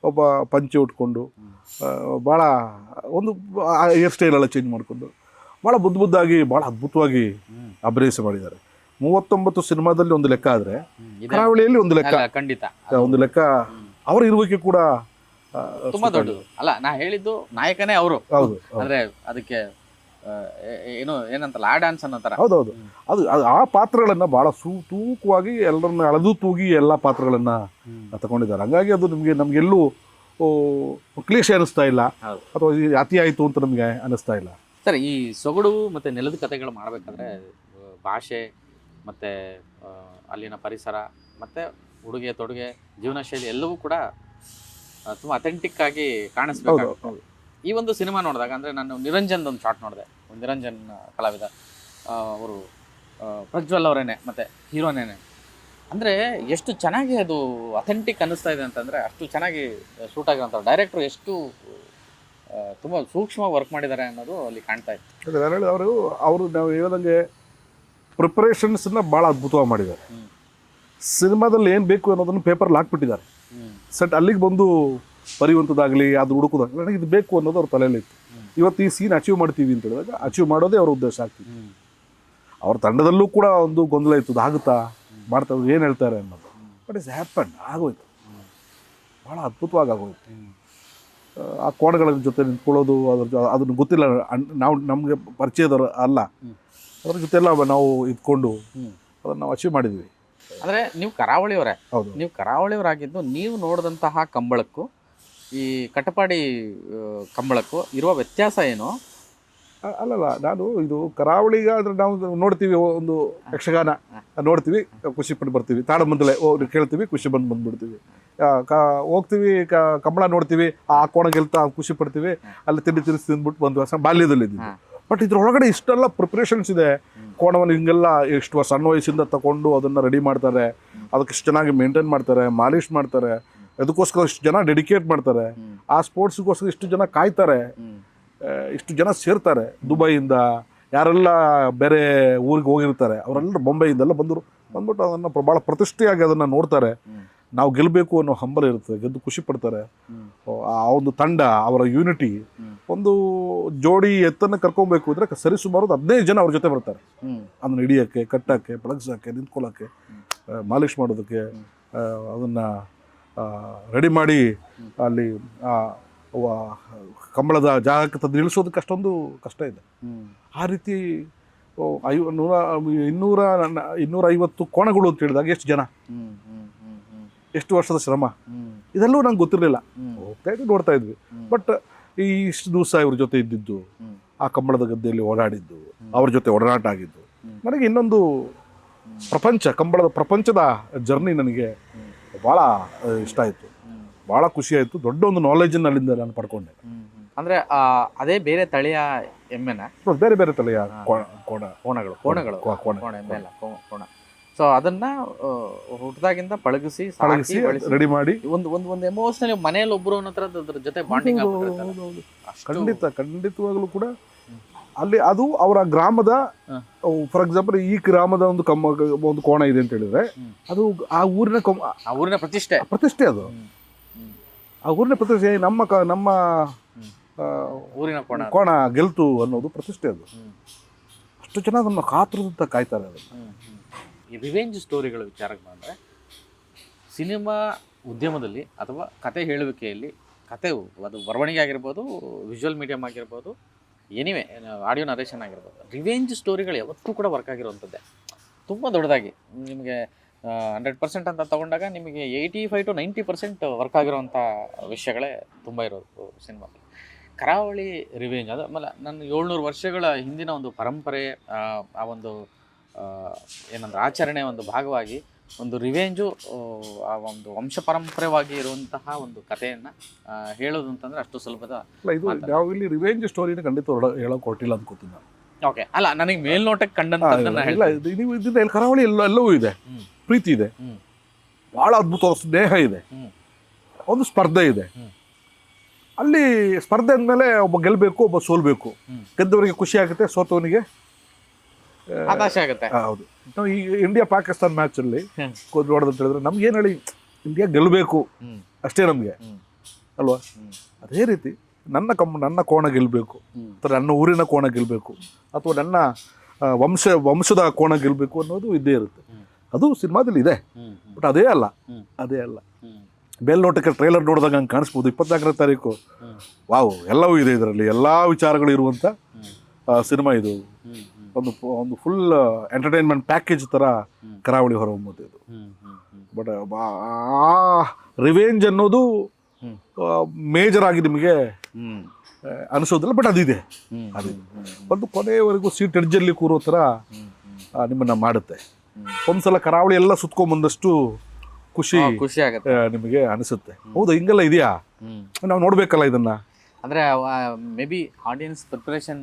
ಒಬ್ಬ ಪಂಚೆ ಉಟ್ಕೊಂಡು ಭಾಳ ಒಂದು ಹೇರ್ ಸ್ಟೈಲೆಲ್ಲ ಚೇಂಜ್ ಮಾಡಿಕೊಂಡು ಭಾಳ ಬುದ್ಧಾಗಿ ಭಾಳ ಅದ್ಭುತವಾಗಿ ಅಭಿನಯಿಸಿ ಮಾಡಿದ್ದಾರೆ. 39 ಸಿನಿಮಾದಲ್ಲಿ ಒಂದು ಲೆಕ್ಕ ಆದರೆ ಕರಾವಳಿಯಲ್ಲಿ ಒಂದು ಲೆಕ್ಕ, ಖಂಡಿತ ಒಂದು ಲೆಕ್ಕ. ಅವರ ಇರುವಿಕೆ ಕೂಡ ತುಂಬಾ ದೊಡ್ಡದು. ಅಲ್ಲ, ನಾ ಹೇಳಿದ್ದು ನಾಯಕನೇ ಅವರು. ಹೌದು, ಅಂದ್ರೆ ಅದಕ್ಕೆ ಏನಂತಲ್ಲ ಆ ಡ್ಯಾನ್ಸ್ ಅನ್ನೋ ಥರ. ಹೌದೌದು. ಅದು ಆ ಪಾತ್ರಗಳನ್ನು ಭಾಳ ತೂಕವಾಗಿ ಎಲ್ಲರನ್ನ ಅಳೆದು ತೂಗಿ ಎಲ್ಲ ಪಾತ್ರಗಳನ್ನು ತಗೊಂಡಿದ್ದಾರೆ. ಹಂಗಾಗಿ ಅದು ನಮಗೆಲ್ಲೂ ಕ್ಲೀಶೆ ಅನ್ನಿಸ್ತಾ ಇಲ್ಲ, ಅಥವಾ ಅತಿ ಆಯಿತು ಅಂತ ನಮಗೆ ಅನ್ನಿಸ್ತಾ ಇಲ್ಲ. ಸರ್, ಈ ಸೊಗಡು ಮತ್ತು ನೆಲದ ಕಥೆಗಳು ಮಾಡಬೇಕಾದ್ರೆ ಭಾಷೆ ಮತ್ತು ಅಲ್ಲಿನ ಪರಿಸರ ಮತ್ತು ಉಡುಗೆ ತೊಡುಗೆ ಜೀವನ ಶೈಲಿ ಎಲ್ಲವೂ ಕೂಡ ತುಂಬ ಅಥೆಂಟಿಕ್ ಆಗಿ ಕಾಣಿಸ್ಬೇಕು. ಈ ಒಂದು ಸಿನಿಮಾ ನೋಡಿದಾಗ, ಅಂದರೆ ನಾನು ನಿರಂಜನ್ ಒಂದು ಶಾಟ್ ನೋಡಿದೆ. ನಿರಂಜನ್ ಕಲಾವಿದ ಅವರು ಪ್ರಜ್ವಲ್ ಅವರೇನೆ ಮತ್ತು ಹೀರೋನೇನೆ. ಅಂದರೆ ಎಷ್ಟು ಚೆನ್ನಾಗಿ ಅದು ಅಥೆಂಟಿಕ್ ಅನ್ನಿಸ್ತಾ ಇದೆ ಅಂತಂದರೆ ಅಷ್ಟು ಚೆನ್ನಾಗಿ ಶೂಟ್ ಆಗಿರೋಂಥ ಡೈರೆಕ್ಟ್ರು ಎಷ್ಟು ತುಂಬ ಸೂಕ್ಷ್ಮವಾಗಿ ವರ್ಕ್ ಮಾಡಿದ್ದಾರೆ ಅನ್ನೋದು ಅಲ್ಲಿ ಕಾಣ್ತಾ ಇತ್ತು. ನಾನು ಹೇಳಿ ಅವರು ನಾವು ಹೇಳ್ದಂಗೆ ಪ್ರಿಪರೇಷನ್ಸನ್ನ ಭಾಳ ಅದ್ಭುತವಾಗಿ ಮಾಡಿದ್ದಾರೆ. ಸಿನಿಮಾದಲ್ಲಿ ಏನು ಬೇಕು ಅನ್ನೋದನ್ನು ಪೇಪರ್ಲ್ಲಿ ಹಾಕ್ಬಿಟ್ಟಿದ್ದಾರೆ. ಸೆಟ್ ಅಲ್ಲಿಗೆ ಬಂದು ಬರೆಯುವಂಥದ್ದಾಗಲಿ ಅದು ಹುಡುಕೋದಾಗಲಿ ನನಗೆ ಇದು ಬೇಕು ಅನ್ನೋದು ಅವ್ರ ತಲೆಯಲ್ಲಿ ಇತ್ತು. ಇವತ್ತು ಈ ಸೀನ್ ಅಚೀವ್ ಮಾಡ್ತೀವಿ ಅಂತ ಹೇಳಿದಾಗ ಅಚೀವ್ ಮಾಡೋದೇ ಅವ್ರ ಉದ್ದೇಶ ಆಗ್ತಿತ್ತು. ಅವ್ರ ತಂಡದಲ್ಲೂ ಕೂಡ ಒಂದು ಗೊಂದಲ ಇತ್ತು, ಆಗುತ್ತಾ ಮಾಡ್ತಾ ಏನು ಹೇಳ್ತಾರೆ ಅನ್ನೋದು. ಬಟ್ ಇಸ್ ಹ್ಯಾಪನ್, ಆಗೋಯ್ತು, ಭಾಳ ಅದ್ಭುತವಾಗಿ ಆಗೋಯ್ತು. ಆ ಕೋಣಗಳ ಜೊತೆ ನಿಂತ್ಕೊಳ್ಳೋದು, ಅದನ್ನು ಗೊತ್ತಿಲ್ಲ, ನಾವು ನಮಗೆ ಪರಿಚಯದವರು ಅಲ್ಲ, ಅದ್ರ ಜೊತೆ ಎಲ್ಲ ನಾವು ಇದ್ಕೊಂಡು ಅದನ್ನು ನಾವು ಅಚೀವ್ ಮಾಡಿದ್ವಿ. ಅಂದರೆ ನೀವು ಕರಾವಳಿಯವರೇ. ಹೌದು, ನೀವು ಕರಾವಳಿಯವರಾಗಿದ್ದು ನೀವು ನೋಡಿದಂತಹ ಕಂಬಳಕ್ಕೂ ಈ ಕಟಪಾಡಿ ಕಂಬಳಕ್ಕೂ ಇರುವ ವ್ಯತ್ಯಾಸ ಏನು? ಅಲ್ಲಲ್ಲ, ನಾನು ಇದು ಕರಾವಳಿಗ ಅಂದರೆ ನಾವು ನೋಡ್ತೀವಿ, ಒಂದು ಯಕ್ಷಗಾನ ನೋಡ್ತೀವಿ, ಖುಷಿ ಪಟ್ಟು ಬರ್ತೀವಿ, ತಾಳಮದ್ದಲೆ ಕೇಳ್ತೀವಿ, ಖುಷಿ ಬಂದುಬಿಡ್ತೀವಿ. ಹೋಗ್ತೀವಿ, ಕಂಬಳ ನೋಡ್ತೀವಿ, ಆ ಕೋಣ ಗೆಲ್ತಾ ಖುಷಿ ಪಡ್ತೀವಿ, ಅಲ್ಲಿ ತಿಂಡಿಸಿ ತಿಂದ್ಬಿಟ್ಟು ಬಂದು ಬಾಲ್ಯದಲ್ಲಿ ಇದ್ದೀವಿ. ಬಟ್ ಇದ್ರೊಳಗಡೆ ಇಷ್ಟೆಲ್ಲ ಪ್ರಿಪ್ರೇಷನ್ಸ್ ಇದೆ. ಕೋಣವನ್ನು ಹಿಂಗೆಲ್ಲ ಎಷ್ಟು ಸಣ್ಣ ವಯಸ್ಸಿಂದ ತಗೊಂಡು ಅದನ್ನು ರೆಡಿ ಮಾಡ್ತಾರೆ, ಅದಕ್ಕೆ ಇಷ್ಟು ಚೆನ್ನಾಗಿ ಮೇಂಟೈನ್ ಮಾಡ್ತಾರೆ, ಮಾಲಿಷ್ ಮಾಡ್ತಾರೆ, ಅದಕ್ಕೋಸ್ಕರ ಇಷ್ಟು ಜನ ಡೆಡಿಕೇಟ್ ಮಾಡ್ತಾರೆ, ಆ ಸ್ಪೋರ್ಟ್ಸ್ಗೋಸ್ಕರ ಇಷ್ಟು ಜನ ಕಾಯ್ತಾರೆ, ಇಷ್ಟು ಜನ ಸೇರ್ತಾರೆ. ದುಬೈಯಿಂದ ಯಾರೆಲ್ಲ ಬೇರೆ ಊರಿಗೆ ಹೋಗಿರ್ತಾರೆ ಅವರೆಲ್ಲರೂ ಬೊಂಬೈಯಿಂದೆಲ್ಲ ಬಂದ್ಬಿಟ್ಟು ಅದನ್ನು ಭಾಳ ಪ್ರತಿಷ್ಠೆಯಾಗಿ ಅದನ್ನು ನೋಡ್ತಾರೆ. ನಾವು ಗೆಲ್ಲಬೇಕು ಅನ್ನೋ ಹಂಬಲ ಇರ್ತದೆ, ಗೆದ್ದು ಖುಷಿ ಪಡ್ತಾರೆ. ಆ ಒಂದು ತಂಡ, ಅವರ ಯೂನಿಟಿ, ಒಂದು ಜೋಡಿ ಎತ್ತನ್ನು ಕರ್ಕೊಬೇಕು ಅಂದರೆ ಸರಿಸುಮಾರು 15 ಜನ ಅವ್ರ ಜೊತೆ ಬರ್ತಾರೆ. ಅದನ್ನು ಹಿಡಿಯೋಕ್ಕೆ, ಕಟ್ಟೋಕ್ಕೆ, ಪಳಗ್ಸೋಕ್ಕೆ, ನಿಂತ್ಕೊಳ್ಳೋಕ್ಕೆ, ಮಾಲಿಷ್ ಮಾಡೋದಕ್ಕೆ, ಅದನ್ನು ರೆಡಿ ಮಾಡಿ ಅಲ್ಲಿ ಕಂಬಳದ ಜಾಗಕ್ಕೆ ತಂದು ಇಳಿಸೋದಕ್ಕೆ ಅಷ್ಟೊಂದು ಕಷ್ಟ ಇದೆ. ಆ ರೀತಿ 250 ಕೋಣಗಳು ಅಂತ ಹೇಳಿದಾಗ ಎಷ್ಟು ಜನ, ಎಷ್ಟು ವರ್ಷದ ಶ್ರಮ, ಇದೆಲ್ಲವೂ ನಂಗೆ ಗೊತ್ತಿರಲಿಲ್ಲ. ಹೋಗ್ತಾ ಇದ್ವಿ, ನೋಡ್ತಾ ಇದ್ವಿ. ಬಟ್ ಈ ಇಷ್ಟು ದಿವಸ ಇವ್ರ ಜೊತೆ ಇದ್ದಿದ್ದು, ಆ ಕಂಬಳದ ಗದ್ದೆಯಲ್ಲಿ ಓಡಾಡಿದ್ದು, ಅವ್ರ ಜೊತೆ ಒಡನಾಟ ಆಗಿದ್ದು, ನನಗೆ ಇನ್ನೊಂದು ಕಂಬಳದ ಪ್ರಪಂಚದ ಜರ್ನಿ ನನಗೆ ಭಾಳ ಇಷ್ಟ ಆಯಿತು, ಭಾಳ ಖುಷಿ ಆಯಿತು. ದೊಡ್ಡ ಒಂದು ನಾಲೆಜನ್ನು ಅಲ್ಲಿಂದ ನಾನು ಪಡ್ಕೊಂಡೆ. ಅಂದರೆ ಅದೇ ಬೇರೆ ತಳಿಯ ಎಮ್ಮೆನ, ಬೇರೆ ಬೇರೆ ತಳಿಯ ಕೋಣಗಳು ಎಮ್ಮೆ ಅಲ್ಲ, ಕೋಣ. ಸೊ ಅದನ್ನ ಹುಟ್ಟದಾಗಿಂದ ಪಳಗಿಸಿ ರೆಡಿ ಮಾಡಿ ಒಂದು ಎಮೋಷನಲಿ ಮನೆಯಲ್ಲಿ ಒಬ್ರು ಅನ್ನೋ ಥರದ ಅದ್ರ ಜೊತೆ ಬಾಂಡಿಂಗ್ ಖಂಡಿತವಾಗ್ಲೂ ಕೂಡ ಅಲ್ಲಿ ಅದು ಅವರ ಗ್ರಾಮದ, ಫಾರ್ ಎಕ್ಸಾಂಪಲ್ ಈ ಗ್ರಾಮದ ಒಂದು ಕೋಣ ಇದೆ ಅಂತ ಹೇಳಿದ್ರೆ ಅದು ಆ ಊರಿನ ಪ್ರತಿಷ್ಠೆ ಅದು. ಆ ಊರಿನ ಪ್ರತಿಷ್ಠೆ ನಮ್ಮ ಊರಿನ ಕೋಣ ಗೆಲ್ತು ಅನ್ನೋದು ಪ್ರತಿಷ್ಠೆ ಅದು. ಅಷ್ಟು ಜನ ಅದನ್ನು ಕಾತುರದಿಂದ ಕಾಯ್ತಾರೆ. ಅದನ್ನು ಈ ರಿವೆಂಜ್ ಸ್ಟೋರಿಗಳ ವಿಚಾರಕ್ಕೆ ಬಂದರೆ ಸಿನಿಮಾ ಉದ್ಯಮದಲ್ಲಿ ಅಥವಾ ಕತೆ ಹೇಳುವಿಕೆಯಲ್ಲಿ, ಕತೆ ಅದು ಬರವಣಿಗೆ ಆಗಿರ್ಬೋದು, ವಿಜುವಲ್ ಮೀಡಿಯಮ್ ಆಗಿರ್ಬೋದು, ಎನಿವೆ ಆಡಿಯೋ ನರೇಷನ್ ಆಗಿರ್ಬೋದು, ರಿವೆಂಜ್ ಸ್ಟೋರಿಗಳು ಯಾವತ್ತೂ ಕೂಡ ವರ್ಕ್ ಆಗಿರುವಂಥದ್ದೇ. ತುಂಬ ದೊಡ್ಡದಾಗಿ ನಿಮಗೆ 100% ಅಂತ ತೊಗೊಂಡಾಗ ನಿಮಗೆ 85 to 90% ವರ್ಕ್ ಆಗಿರೋವಂಥ ವಿಷಯಗಳೇ ತುಂಬ ಇರೋದು ಸಿನಿಮಾದಲ್ಲಿ. ಕರಾವಳಿ ರಿವೆಂಜ್ ಅದು ಆಮೇಲೆ ನನ್ನ 700 ವರ್ಷಗಳ ಹಿಂದಿನ ಒಂದು ಪರಂಪರೆ, ಆ ಒಂದು ಏನಂದ್ರೆ ಆಚರಣೆ ಒಂದು ಭಾಗವಾಗಿ ಒಂದು ರಿವೆಂಜು, ಆ ಒಂದು ವಂಶ ಪರಂಪರೆವಾಗಿ ಇರುವಂತಹ ಒಂದು ಕಥೆಯನ್ನು ಹೇಳೋದು ಅಂತಂದರೆ ಅಷ್ಟು ಸುಲಭದ ಇದು. ನಾವು ಇಲ್ಲಿ ರಿವೆಂಜ್ ಸ್ಟೋರಿನ ಖಂಡಿತ ಹೇಳೋಕೆ ಕೊಟ್ಟಿಲ್ಲ ಅನ್ಕೋತೀನಿ ನಾನು. ಓಕೆ, ಅಲ್ಲ ನನಗೆ ಮೇಲ್ನೋಟಕ್ಕೆ ಕಂಡಂತದ್ದನ್ನ ಇಲ್ಲ, ನೀವು ಇದರಿಂದ ಕರಾವಳಿ ಎಲ್ಲವೂ ಇದೆ, ಪ್ರೀತಿ ಇದೆ, ಭಾಳ ಅದ್ಭುತವಾದ ಸ್ನೇಹ ಇದೆ, ಒಂದು ಸ್ಪರ್ಧೆ ಇದೆ. ಅಲ್ಲಿ ಸ್ಪರ್ಧೆ ಅಂದಮೇಲೆ ಒಬ್ಬ ಗೆಲ್ಲಬೇಕು, ಒಬ್ಬ ಸೋಲ್ಬೇಕು. ಗೆದ್ದವರಿಗೆ ಖುಷಿ ಆಗುತ್ತೆ, ಸೋತವನಿಗೆ ಹತಾಶೆ ಆಗುತ್ತೆ. ಹೌದು. ನಾವು ಈ ಇಂಡಿಯಾ ಪಾಕಿಸ್ತಾನ್ ಮ್ಯಾಚಲ್ಲಿ ನೋಡೋದಂತ ಹೇಳಿದ್ರೆ ನಮ್ಗೆ ಏನು ಹೇಳಿ, ಇಂಡಿಯಾ ಗೆಲ್ಲಬೇಕು ಅಷ್ಟೇ ನಮಗೆ ಅಲ್ವಾ. ಅದೇ ರೀತಿ ನನ್ನ ಕೋಣ ಗೆಲ್ಲಬೇಕು, ಅಥವಾ ನನ್ನ ಊರಿನ ಕೋಣ ಗೆಲ್ಲಬೇಕು, ಅಥವಾ ನನ್ನ ವಂಶದ ಕೋಣ ಗೆಲ್ಲಬೇಕು ಅನ್ನೋದು ಇದ್ದೇ ಇರುತ್ತೆ. ಅದು ಸಿನಿಮಾದಲ್ಲಿ ಇದೆ. ಬಟ್ ಅದೇ ಅಲ್ಲ. ಮೇಲ್ನೋಟಕ್ಕೆ ಟ್ರೈಲರ್ ನೋಡಿದಾಗ ಹಂಗೆ ಕಾಣಿಸ್ಬೋದು. 24ನೇ ತಾರೀಕು ವಾವ್, ಎಲ್ಲವೂ ಇದೆ ಇದರಲ್ಲಿ, ಎಲ್ಲ ವಿಚಾರಗಳು ಇರುವಂಥ ಸಿನಿಮಾ ಇದು. ಒಂದು ಫುಲ್ ಎಂಟರ್ಟೈನ್ಮೆಂಟ್ ಪ್ಯಾಕೇಜ್ ಥರ ಕರಾವಳಿ ಹೊರಹೊಮ್ಮುತ್ತೆ ಇದು. ಬಟ್ ಆ ರಿವೆಂಜ್ ಅನ್ನೋದು ಮೇಜರ್ ಆಗಿ ನಿಮಗೆ ಅನಿಸೋದಿಲ್ಲ, ಬಟ್ ಅದಿದೆ. ಒಂದು ಕೊನೆಯವರೆಗೂ ಸೀಟ್ ಎಡ್ಜಲ್ಲಿ ಕೂರೋ ಥರ ನಿಮ್ಮನ್ನು ಮಾಡುತ್ತೆ. ಒಂದ್ಸಲ ಕರಾವಳಿ ಎಲ್ಲ ಸುತ್ಕೊಂಡ್ಬಂದಷ್ಟು ಖುಷಿ ಆಗುತ್ತೆ ನಿಮಗೆ ಅನಿಸುತ್ತೆ. ಹೌದಾ, ಹಿಂಗೆಲ್ಲ ಇದೆಯಾ, ನಾವು ನೋಡ್ಬೇಕಲ್ಲ ಇದನ್ನ. ಅಂದ್ರೆ ಮೇ ಬಿ ಆಡಿಯನ್ಸ್ ಪ್ರಿಪರೇಷನ್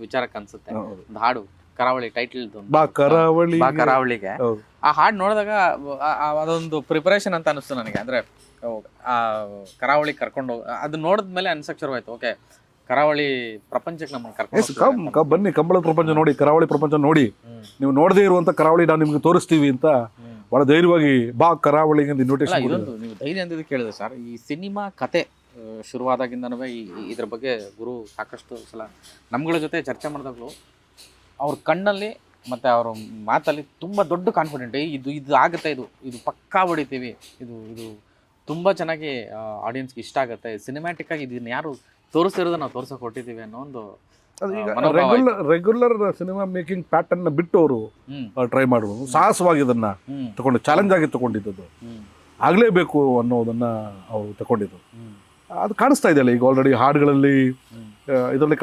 ವಿಚಾರಕ್ಕೆ ಅನ್ಸುತ್ತೆ. ಒಂದು ಹಾಡು ಕರಾವಳಿ ಟೈಟಲ್ ಬಾ ಕರಾವಳಿಗೆ, ಆ ಹಾಡು ನೋಡಿದಾಗ ಅದೊಂದು ಪ್ರಿಪರೇಷನ್ ಅಂತ ಅನಿಸ್ತು ನನಗೆ. ಅಂದ್ರೆ ಆ ಕರಾವಳಿ ಕರ್ಕೊಂಡು ಅದು ನೋಡಿದ್ಮೇಲೆ ಅನ್ಸಕ್ ಶುರುವಾಯ್ತು, ಓಕೆ ಕರಾವಳಿ ಪ್ರಪಂಚಕ್ಕೆ ನಮ್ಮನ್ನು ಕರ್ಕೊಂಡು ಬನ್ನಿ, ಕಂಬಳದ ಪ್ರಪಂಚ ನೋಡಿ, ಕರಾವಳಿ ಪ್ರಪಂಚ ನೋಡಿ. ನೀವು ನೋಡದೇ ಇರುವಂತ ಕರಾವಳಿ ನಾವು ನಿಮ್ಗೆ ತೋರಿಸ್ತೀವಿ ಅಂತ ಬಹಳ ಧೈರ್ಯವಾಗಿ ಬಾ ಕರಾವಳಿಗೆ ಇನ್ವಿಟೇಷನ್. ಇದೊಂದು ನೀವು ಧೈರ್ಯ ಅಂತ ಕೇಳಿದೆ ಸರ್. ಈ ಸಿನಿಮಾ ಕತೆ ಶುರುವಾದಾಗಿಂದನೂ ಇದ್ರ ಬಗ್ಗೆ ಗುರು ಸಾಕಷ್ಟು ಸಲ ನಮ್ಗಳ ಜೊತೆ ಚರ್ಚೆ ಮಾಡಿದಾಗಲೂ ಅವ್ರ ಕಣ್ಣಲ್ಲಿ ಮತ್ತು ಅವ್ರ ಮಾತಲ್ಲಿ ತುಂಬ ದೊಡ್ಡ ಕಾನ್ಫಿಡೆಂಟ್, ಇದು ಆಗುತ್ತೆ, ಇದು ಪಕ್ಕಾ ಹೊಡಿತೀವಿ, ಇದು ತುಂಬ ಚೆನ್ನಾಗಿ ಆಡಿಯನ್ಸ್ಗೆ ಇಷ್ಟ ಆಗುತ್ತೆ, ಸಿನಿಮ್ಯಾಟಿಕ್ ಆಗಿ ಇದನ್ನ ಯಾರು ತೋರಿಸ್ತಿರೋದು ನಾವು ತೋರ್ಸೋಕೆ ಹೊಟ್ಟಿದ್ದೀವಿ ಅನ್ನೋ ಒಂದು ರೆಗ್ಯುಲರ್ ಸಿನಿಮಾ ಮೇಕಿಂಗ್ ಪ್ಯಾಟರ್ನ್ ಬಿಟ್ಟು ಅವರು ಟ್ರೈ ಮಾಡುವುದು, ಸಾಹಸವಾಗಿ ಇದನ್ನ ತಗೊಂಡು ಚಾಲೆಂಜ್ ಆಗಿ ತಗೊಂಡಿದ್ದು, ಆಗಲೇಬೇಕು ಅನ್ನೋದನ್ನ ಅವರು ತಗೊಂಡಿದ್ದು. ಅದು ಕಾಣಿಸ್ತಾ ಇದೆಯಲ್ಲ ಈಗ ಆಲ್ರೆಡಿ ಹಾಡುಗಳಲ್ಲಿ, ಇದರಲ್ಲಿ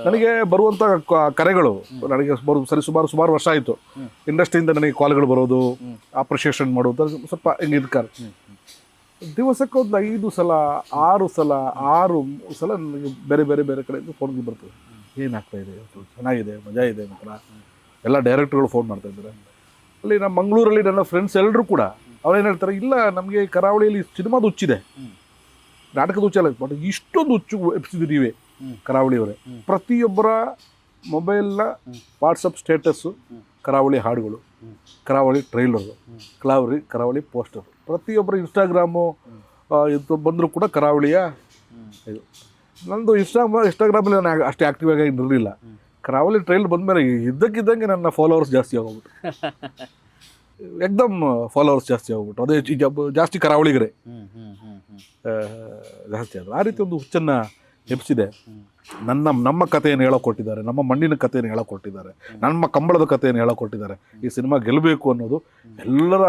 ನನಗೆ ಬರುವಂತ ಕರೆಗಳು, ನನಗೆ ಸುಮಾರು ವರ್ಷ ಆಯಿತು ಇಂಡಸ್ಟ್ರಿಯಿಂದ ನನಗೆ ಕಾಲ್ಗಳು ಬರೋದು, ಅಪ್ರಿಷಿಯೇಷನ್ ಮಾಡೋದು ಸ್ವಲ್ಪ ಹಿಂಗೆ ದಿವಸಕ್ಕೆ ಒಂದು 5 ಸಲ 6 ಸಲ ನನಗೆ ಬೇರೆ ಕಡೆಯಿಂದ ಫೋನ್ಗಳು ಬರ್ತದೆ. ಏನಾಗ್ತಾ ಇದೆ, ಚೆನ್ನಾಗಿದೆ, ಮಜಾ ಇದೆ ಅಂತ ಎಲ್ಲ ಡೈರೆಕ್ಟರ್ಗಳು ಫೋನ್ ಮಾಡ್ತಾ ಇದ್ದಾರೆ. ಅಲ್ಲಿ ನಮ್ಮ ಮಂಗಳೂರಲ್ಲಿ ನನ್ನ ಫ್ರೆಂಡ್ಸ್ ಎಲ್ಲರೂ ಕೂಡ ಅವ್ರೇನು ಹೇಳ್ತಾರೆ, ಇಲ್ಲ ನಮಗೆ ಕರಾವಳಿಯಲ್ಲಿ ಸಿನಿಮಾದ ಹುಚ್ಚಿದೆ, ನಾಟಕದ ಹುಚ್ಚಲ್ಲ, ಬಟ್ ಇಷ್ಟೊಂದು ಹುಚ್ಚು ಎಬ್ಸಿದ್ದೀವಿ ಕರಾವಳಿಯವರೇ. ಪ್ರತಿಯೊಬ್ಬರ ಮೊಬೈಲ್ನ ವಾಟ್ಸಪ್ ಸ್ಟೇಟಸ್ಸು ಕರಾವಳಿ ಹಾಡುಗಳು, ಕರಾವಳಿ ಟ್ರೈಲರು, ಕರಾವಳಿ ಪೋಸ್ಟರು, ಪ್ರತಿಯೊಬ್ಬರು ಇನ್ಸ್ಟಾಗ್ರಾಮು ಇದು ಬಂದರೂ ಕೂಡ ಕರಾವಳಿಯ ಇದು. ನಂದು ಇನ್ಸ್ಟಾಗ್ರಾಮಲ್ಲಿ ನಾನು ಅಷ್ಟು ಆ್ಯಕ್ಟಿವ್ ಆಗಿ ಇರಲಿಲ್ಲ. ಕರಾವಳಿ ಟ್ರೈಲ್ ಬಂದಮೇಲೆ ಇದ್ದಕ್ಕಿದ್ದಂಗೆ ನನ್ನ ಫಾಲೋವರ್ಸ್ ಜಾಸ್ತಿ ಆಗೋಗ್ಬಿಟ್ಟು, ಎಕ್ದಮ್ ಫಾಲೋವರ್ಸ್ ಜಾಸ್ತಿ ಆಗೋಗ್ಬಿಟ್ಟು. ಅದೇ ಜಾಸ್ತಿ ಕರಾವಳಿಗರೇ ಜಾಸ್ತಿ ಆದರು. ಆ ರೀತಿ ಒಂದು ಹುಚ್ಚನ್ನು ಎಬ್ಸಿದೆ. ನಮ್ಮ ಕಥೆಯನ್ನು ಹೇಳೋಕೊಟ್ಟಿದ್ದಾರೆ, ನಮ್ಮ ಮಣ್ಣಿನ ಕಥೆಯನ್ನು ಹೇಳೋಕೊಟ್ಟಿದ್ದಾರೆ, ನಮ್ಮ ಕಂಬಳದ ಕಥೆಯನ್ನು ಹೇಳೋಕೊಟ್ಟಿದ್ದಾರೆ. ಈ ಸಿನಿಮಾ ಗೆಲ್ಲಬೇಕು ಅನ್ನೋದು ಎಲ್ಲರ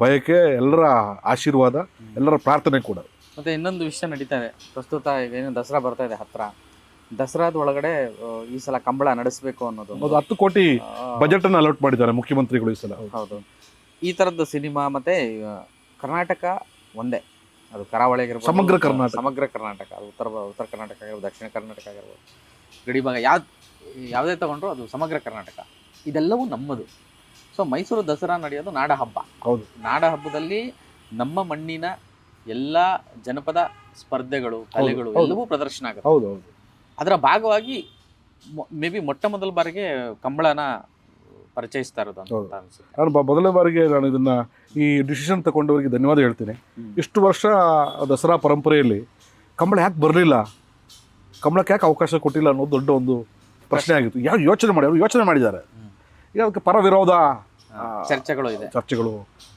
ಬಯಕೆ, ಎಲ್ಲರ ಆಶೀರ್ವಾದ, ಎಲ್ಲರ ಪ್ರಾರ್ಥನೆ ಕೂಡ. ಮತ್ತು ಇನ್ನೊಂದು ವಿಷಯ ನಡೀತಾ ಇದೆ ಪ್ರಸ್ತುತ, ಏನು ದಸರಾ ಬರ್ತಾ ಇದೆ ಹತ್ತಿರ. ದಸರಾದ ಒಳಗಡೆ ಈ ಸಲ ಕಂಬಳ ನಡೆಸಬೇಕು ಅನ್ನೋದು ಒಂದು 10 ಕೋಟಿ ಬಜೆಟನ್ನು ಅಲಾಟ್ ಮಾಡಿದ್ದಾರೆ ಮುಖ್ಯಮಂತ್ರಿಗಳು ಈ ಸಲ. ಹೌದು. ಈ ಥರದ್ದು ಸಿನಿಮಾ ಮತ್ತು ಕರ್ನಾಟಕ ಒಂದೇ, ಅದು ಕರಾವಳಿ ಆಗಿರ್ಬೋದು, ಸಮಗ್ರ ಕರ್ನಾಟಕ, ಅದು ಉತ್ತರ ಕರ್ನಾಟಕ ಆಗಿರ್ಬೋದು, ದಕ್ಷಿಣ ಕರ್ನಾಟಕ ಆಗಿರ್ಬೋದು, ಗಡಿ ಭಾಗ ಯಾವುದೇ ತಗೊಂಡ್ರು ಅದು ಸಮಗ್ರ ಕರ್ನಾಟಕ, ಇದೆಲ್ಲವೂ ನಮ್ಮದು. ಸೊ ಮೈಸೂರು ದಸರಾ ನಡೆಯೋದು ನಾಡ ಹಬ್ಬ. ಹೌದು. ನಾಡ ಹಬ್ಬದಲ್ಲಿ ನಮ್ಮ ಮಣ್ಣಿನ ಎಲ್ಲ ಜನಪದ ಸ್ಪರ್ಧೆಗಳು, ಕಲೆಗಳು ಎಲ್ಲವೂ ಪ್ರದರ್ಶನ ಆಗುತ್ತೆ. ಹೌದು ಹೌದು. ಅದರ ಭಾಗವಾಗಿ ಮೇ ಬಿ ಮೊಟ್ಟ ಮೊದಲ ಬಾರಿಗೆ ಕಂಬಳನ ಪರಿಚಯಿಸ್ತಾ ಇರೋದು ಅಂತ ಅನ್ಸುತ್ತೆ. ನಾನು ಮೊದಲ ಬಾರಿಗೆ ನಾನು ಇದನ್ನು ಈ ಡಿಸಿಷನ್ ತಗೊಂಡವರಿಗೆ ಧನ್ಯವಾದ ಹೇಳ್ತೀನಿ. ಇಷ್ಟು ವರ್ಷ ದಸರಾ ಪರಂಪರೆಯಲ್ಲಿ ಕಂಬಳ ಯಾಕೆ ಬರಲಿಲ್ಲ, ಕಂಬಳಕ್ಕೆ ಯಾಕೆ ಅವಕಾಶ ಕೊಟ್ಟಿಲ್ಲ ಅನ್ನೋದು ದೊಡ್ಡ ಒಂದು ಪ್ರಶ್ನೆ ಆಗಿತ್ತು. ಯಾವ ಯೋಚನೆ ಮಾಡಿದ್ದಾರೆ. ಈಗ ಅದಕ್ಕೆ ಪರ ವಿರೋಧ ಚರ್ಚೆಗಳು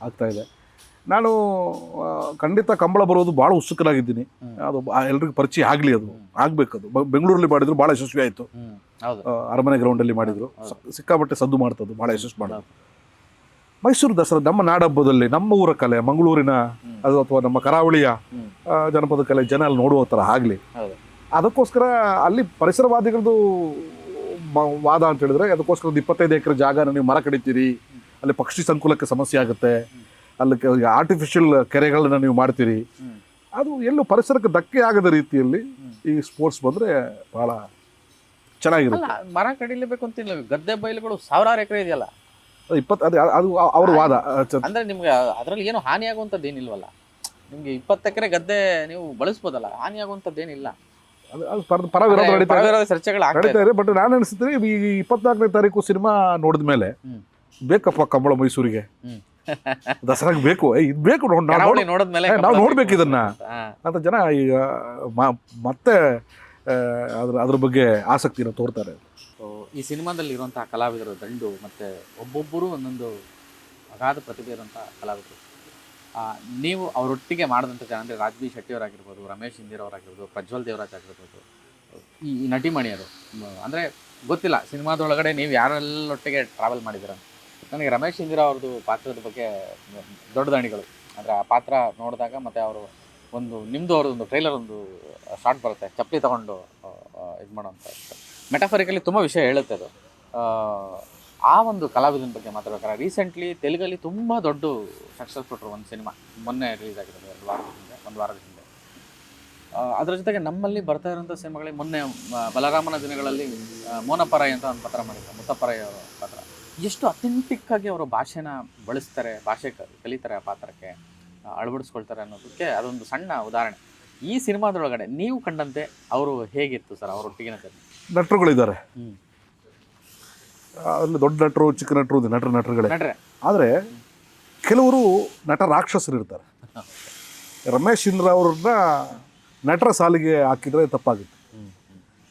ಆಗ್ತಾ ಇದೆ. ನಾನು ಖಂಡಿತ ಕಂಬಳ ಬರೋದು ಭಾಳ ಉತ್ಸುಕನಾಗಿದ್ದೀನಿ. ಅದು ಎಲ್ರಿಗೂ ಪರಿಚಯ ಆಗಲಿ, ಅದು ಆಗಬೇಕದು. ಬೆಂಗಳೂರಲ್ಲಿ ಮಾಡಿದ್ರು ಭಾಳ ಯಶಸ್ವಿ ಆಯಿತು. ಅರಮನೆ ಗ್ರೌಂಡಲ್ಲಿ ಮಾಡಿದರು, ಸಿಕ್ಕಾಪಟ್ಟೆ ಸದ್ದು ಮಾಡ್ತದ್ದು, ಭಾಳ ಯಶಸ್ವಿ ಮಾಡೋದು. ಮೈಸೂರು ದಸರಾ ನಮ್ಮ ನಾಡಹಬ್ಬದಲ್ಲಿ ನಮ್ಮ ಊರ ಕಲೆ, ಮಂಗಳೂರಿನ ಅದು ಅಥವಾ ನಮ್ಮ ಕರಾವಳಿಯ ಜನಪದ ಕಲೆ ಜನ ಅಲ್ಲಿ ನೋಡುವ ಥರ ಆಗಲಿ. ಅದಕ್ಕೋಸ್ಕರ ಅಲ್ಲಿ ಪರಿಸರವಾದಿಗಳದ್ದು ವಾದ ಅಂತ ಹೇಳಿದ್ರೆ, ಅದಕ್ಕೋಸ್ಕರ 25 ಎಕರೆ ಜಾಗನ ನೀವು ಮರ ಕಡಿತೀರಿ, ಅಲ್ಲಿ ಪಕ್ಷಿ ಸಂಕುಲಕ್ಕೆ ಸಮಸ್ಯೆ ಆಗುತ್ತೆ, ಅಲ್ಲಿ ಆರ್ಟಿಫಿಷಿಯಲ್ ಕೆರೆಗಳನ್ನ ನೀವು ಮಾಡ್ತೀರಿ, ಅದು ಎಲ್ಲೂ ಪರಿಸರಕ್ಕೆ ಧಕ್ಕೆ ಆಗದ ರೀತಿಯಲ್ಲಿ ಈ ಸ್ಪೋರ್ಟ್ಸ್ ಬಂದರೆ ಭಾಳ ಚೆನ್ನಾಗಿರುತ್ತೆ. ಮರ ಕಡಿಲೇಬೇಕು ಅಂತಿಲ್ಲ, ಗದ್ದೆ ಬಯಲುಗಳು 1000 ಎಕರೆ ಇದೆಯಲ್ಲ, ಅದು ಅವ್ರ ವಾದ. ಅಂದ್ರೆ ನಿಮ್ಗೆ ಅದರಲ್ಲಿ ಏನು ಹಾನಿ ಆಗುವಂಥದ್ದು ಏನಿಲ್ವಲ್ಲ. ನಿಮ್ಗೆ 20 ಎಕರೆ ಗದ್ದೆ ನೀವು ಬಳಸ್ಬೋದಲ್ಲ, ಹಾನಿ ಆಗುವಂಥದ್ದು ಏನಿಲ್ಲ. ಪರ ವಿರೋಧ ಚರ್ಚೆಗಳು ನಡೀತಾ ಇದೆ. ಬಟ್ ನಾನು ಅನಿಸ್ತೀನಿ ಈ 24ನೇ ತಾರೀಕು ಸಿನಿಮಾ ನೋಡಿದ ಮೇಲೆ ಬೇಕಪ್ಪ ಕಂಬಳ ಮೈಸೂರಿಗೆ, ದಸರಾಗೆ ಬೇಕು, ಇದು ಬೇಕು, ನೋಡಿದ್ಮೇಲೆ ನಾವು ನೋಡ್ಬೇಕು ಇದನ್ನ ಅಂತ ಜನ ಈಗ ಮತ್ತೆ ಅದ್ರ ಬಗ್ಗೆ ಆಸಕ್ತಿನ ತೋರ್ತಾರೆ. ಈ ಸಿನಿಮಾದಲ್ಲಿ ಇರುವಂತಹ ಕಲಾವಿದರು ದಂಡು, ಮತ್ತೆ ಒಬ್ಬೊಬ್ಬರು ಒಂದೊಂದು ಅಗಾಧ ಪ್ರತಿಭೆ ಇರುವಂತಹ ಕಲಾವಿದರು. ನೀವು ಅವರೊಟ್ಟಿಗೆ ಮಾಡಿದಂಥ ಜನ ಅಂದರೆ ರಾಜ್ಬಿ ಶೆಟ್ಟಿಯವರಾಗಿರ್ಬೋದು, ರಮೇಶ್ ಇಂದಿರವರಾಗಿರ್ಬೋದು, ಪ್ರಜ್ವಲ್ ದೇವರಾಜ್ ಆಗಿರ್ಬೋದು, ಈ ನಟಿಮಣಿಯರು ಅಂದರೆ ಗೊತ್ತಿಲ್ಲ ಸಿನಿಮಾದೊಳಗಡೆ ನೀವು ಯಾರೆಲ್ಲೊಟ್ಟಿಗೆ ಟ್ರಾವೆಲ್ ಮಾಡಿದ್ದೀರ. ನನಗೆ ರಮೇಶ್ ಇಂದಿರಾ ಅವ್ರದ್ದು ಪಾತ್ರದ ಬಗ್ಗೆ ದೊಡ್ಡ ದಣಿಗಳು. ಅಂದರೆ ಆ ಪಾತ್ರ ನೋಡಿದಾಗ ಮತ್ತು ಅವರು ನಿಮ್ಮದು ಅವ್ರದ್ದೊಂದು ಟ್ರೈಲರ್ ಒಂದು ಶಾರ್ಟ್ ಬರುತ್ತೆ, ಚಪ್ಪಲಿ ತೊಗೊಂಡು ಇದು ಮಾಡೋಂಥ ಮೆಟಾಫರಿಕಲಿ ತುಂಬ ವಿಷಯ ಹೇಳುತ್ತೆ ಅದು. ಆ ಒಂದು ಕಲಾವಿದನ ಬಗ್ಗೆ ಮಾತಾಡ್ಬೇಕಾದ್ರೆ ರೀಸೆಂಟ್ಲಿ ತೆಲುಗಲ್ಲಿ ತುಂಬ ದೊಡ್ಡ ಸಕ್ಸಸ್ ಕೊಟ್ಟರು ಒಂದು ಸಿನಿಮಾ, ಮೊನ್ನೆ ರಿಲೀಸ್ ಆಗಿರೋದು ಒಂದು ವಾರದ ಹಿಂದೆ. ಅದರ ಜೊತೆಗೆ ನಮ್ಮಲ್ಲಿ ಬರ್ತಾ ಇರೋಂಥ ಸಿನಿಮಾಗಳಿಗೆ ಮೊನ್ನೆ ಬಲರಾಮನ ದಿನಗಳಲ್ಲಿ ಮೋನಪರಾಯ್ ಅಂತ ಒಂದು ಪಾತ್ರ ಮಾಡಿದ್ದಾರೆ, ಮುತ್ತಪ್ಪರಾಯ್ ಅವರ ಪಾತ್ರ. ಎಷ್ಟು ಅಥೆಂಟಿಕ್ಕಾಗಿ ಅವರು ಭಾಷೆನ ಬಳಸ್ತಾರೆ, ಭಾಷೆ ಕಲಿತಾರೆ, ಆ ಪಾತ್ರಕ್ಕೆ ಅಳವಡಿಸ್ಕೊಳ್ತಾರೆ ಅನ್ನೋದಕ್ಕೆ ಅದೊಂದು ಸಣ್ಣ ಉದಾಹರಣೆ. ಈ ಸಿನಿಮಾದೊಳಗಡೆ ನೀವು ಕಂಡಂತೆ ಅವರು ಹೇಗಿತ್ತು ಸರ್, ಅವರೊಟ್ಟಿಗಿನ ನಟರುಗಳಿದ್ದಾರೆ, ಅಲ್ಲಿ ದೊಡ್ಡ ನಟರು, ಚಿಕ್ಕ ನಟರು, ನಟರುಗಳೇ. ಆದರೆ ಕೆಲವರು ನಟ ರಾಕ್ಷಸರು ಇರ್ತಾರೆ. ರಮೇಶ್ ಇಂದ್ರ ಅವ್ರನ್ನ ನಟರ ಸಾಲಿಗೆ ಹಾಕಿದರೆ ತಪ್ಪಾಗಿತ್ತು,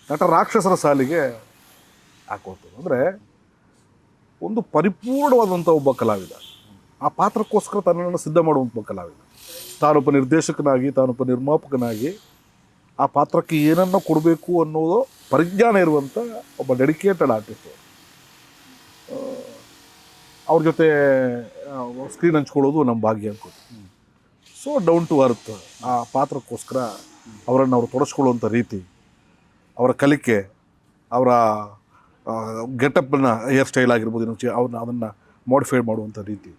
ನಟ ರಾಕ್ಷಸರ ಸಾಲಿಗೆ ಹಾಕೋದು. ಅಂದರೆ ಒಂದು ಪರಿಪೂರ್ಣವಾದಂಥ ಒಬ್ಬ ಕಲಾವಿದ, ಆ ಪಾತ್ರಕ್ಕೋಸ್ಕರ ತನ್ನನ್ನು ಸಿದ್ಧ ಮಾಡುವಂಥ ಕಲಾವಿದ, ತಾನೊಬ್ಬ ನಿರ್ದೇಶಕನಾಗಿ, ತಾನೊಬ್ಬ ನಿರ್ಮಾಪಕನಾಗಿ ಆ ಪಾತ್ರಕ್ಕೆ ಏನನ್ನು ಕೊಡಬೇಕು ಅನ್ನೋದು ಪರಿಜ್ಞಾನ ಇರುವಂಥ ಒಬ್ಬ ಡೆಡಿಕೇಟೆಡ್ ಆರ್ಟಿಸ್ಟು. ಅವ್ರ ಜೊತೆ ಸ್ಕ್ರೀನ್ ಹಂಚ್ಕೊಳ್ಳೋದು ನಮ್ಮ ಭಾಗ್ಯ ಅನ್ಕೋದು. ಸೊ ಡೌನ್ ಟು ಅರ್ತ್ ಆ ಪಾತ್ರಕ್ಕೋಸ್ಕರ ಅವರನ್ನು ಅವರು ತೊಡಸ್ಕೊಳ್ಳುವಂಥ ರೀತಿ, ಅವರ ಕಲಿಕೆ, ಅವರ ಗೆಟಪ್ಪನ್ನು, ಹೇರ್ ಸ್ಟೈಲ್ ಆಗಿರ್ಬೋದು, ಅದನ್ನು ಮಾಡಿಫೈ ಮಾಡುವಂಥ ರೀತಿ,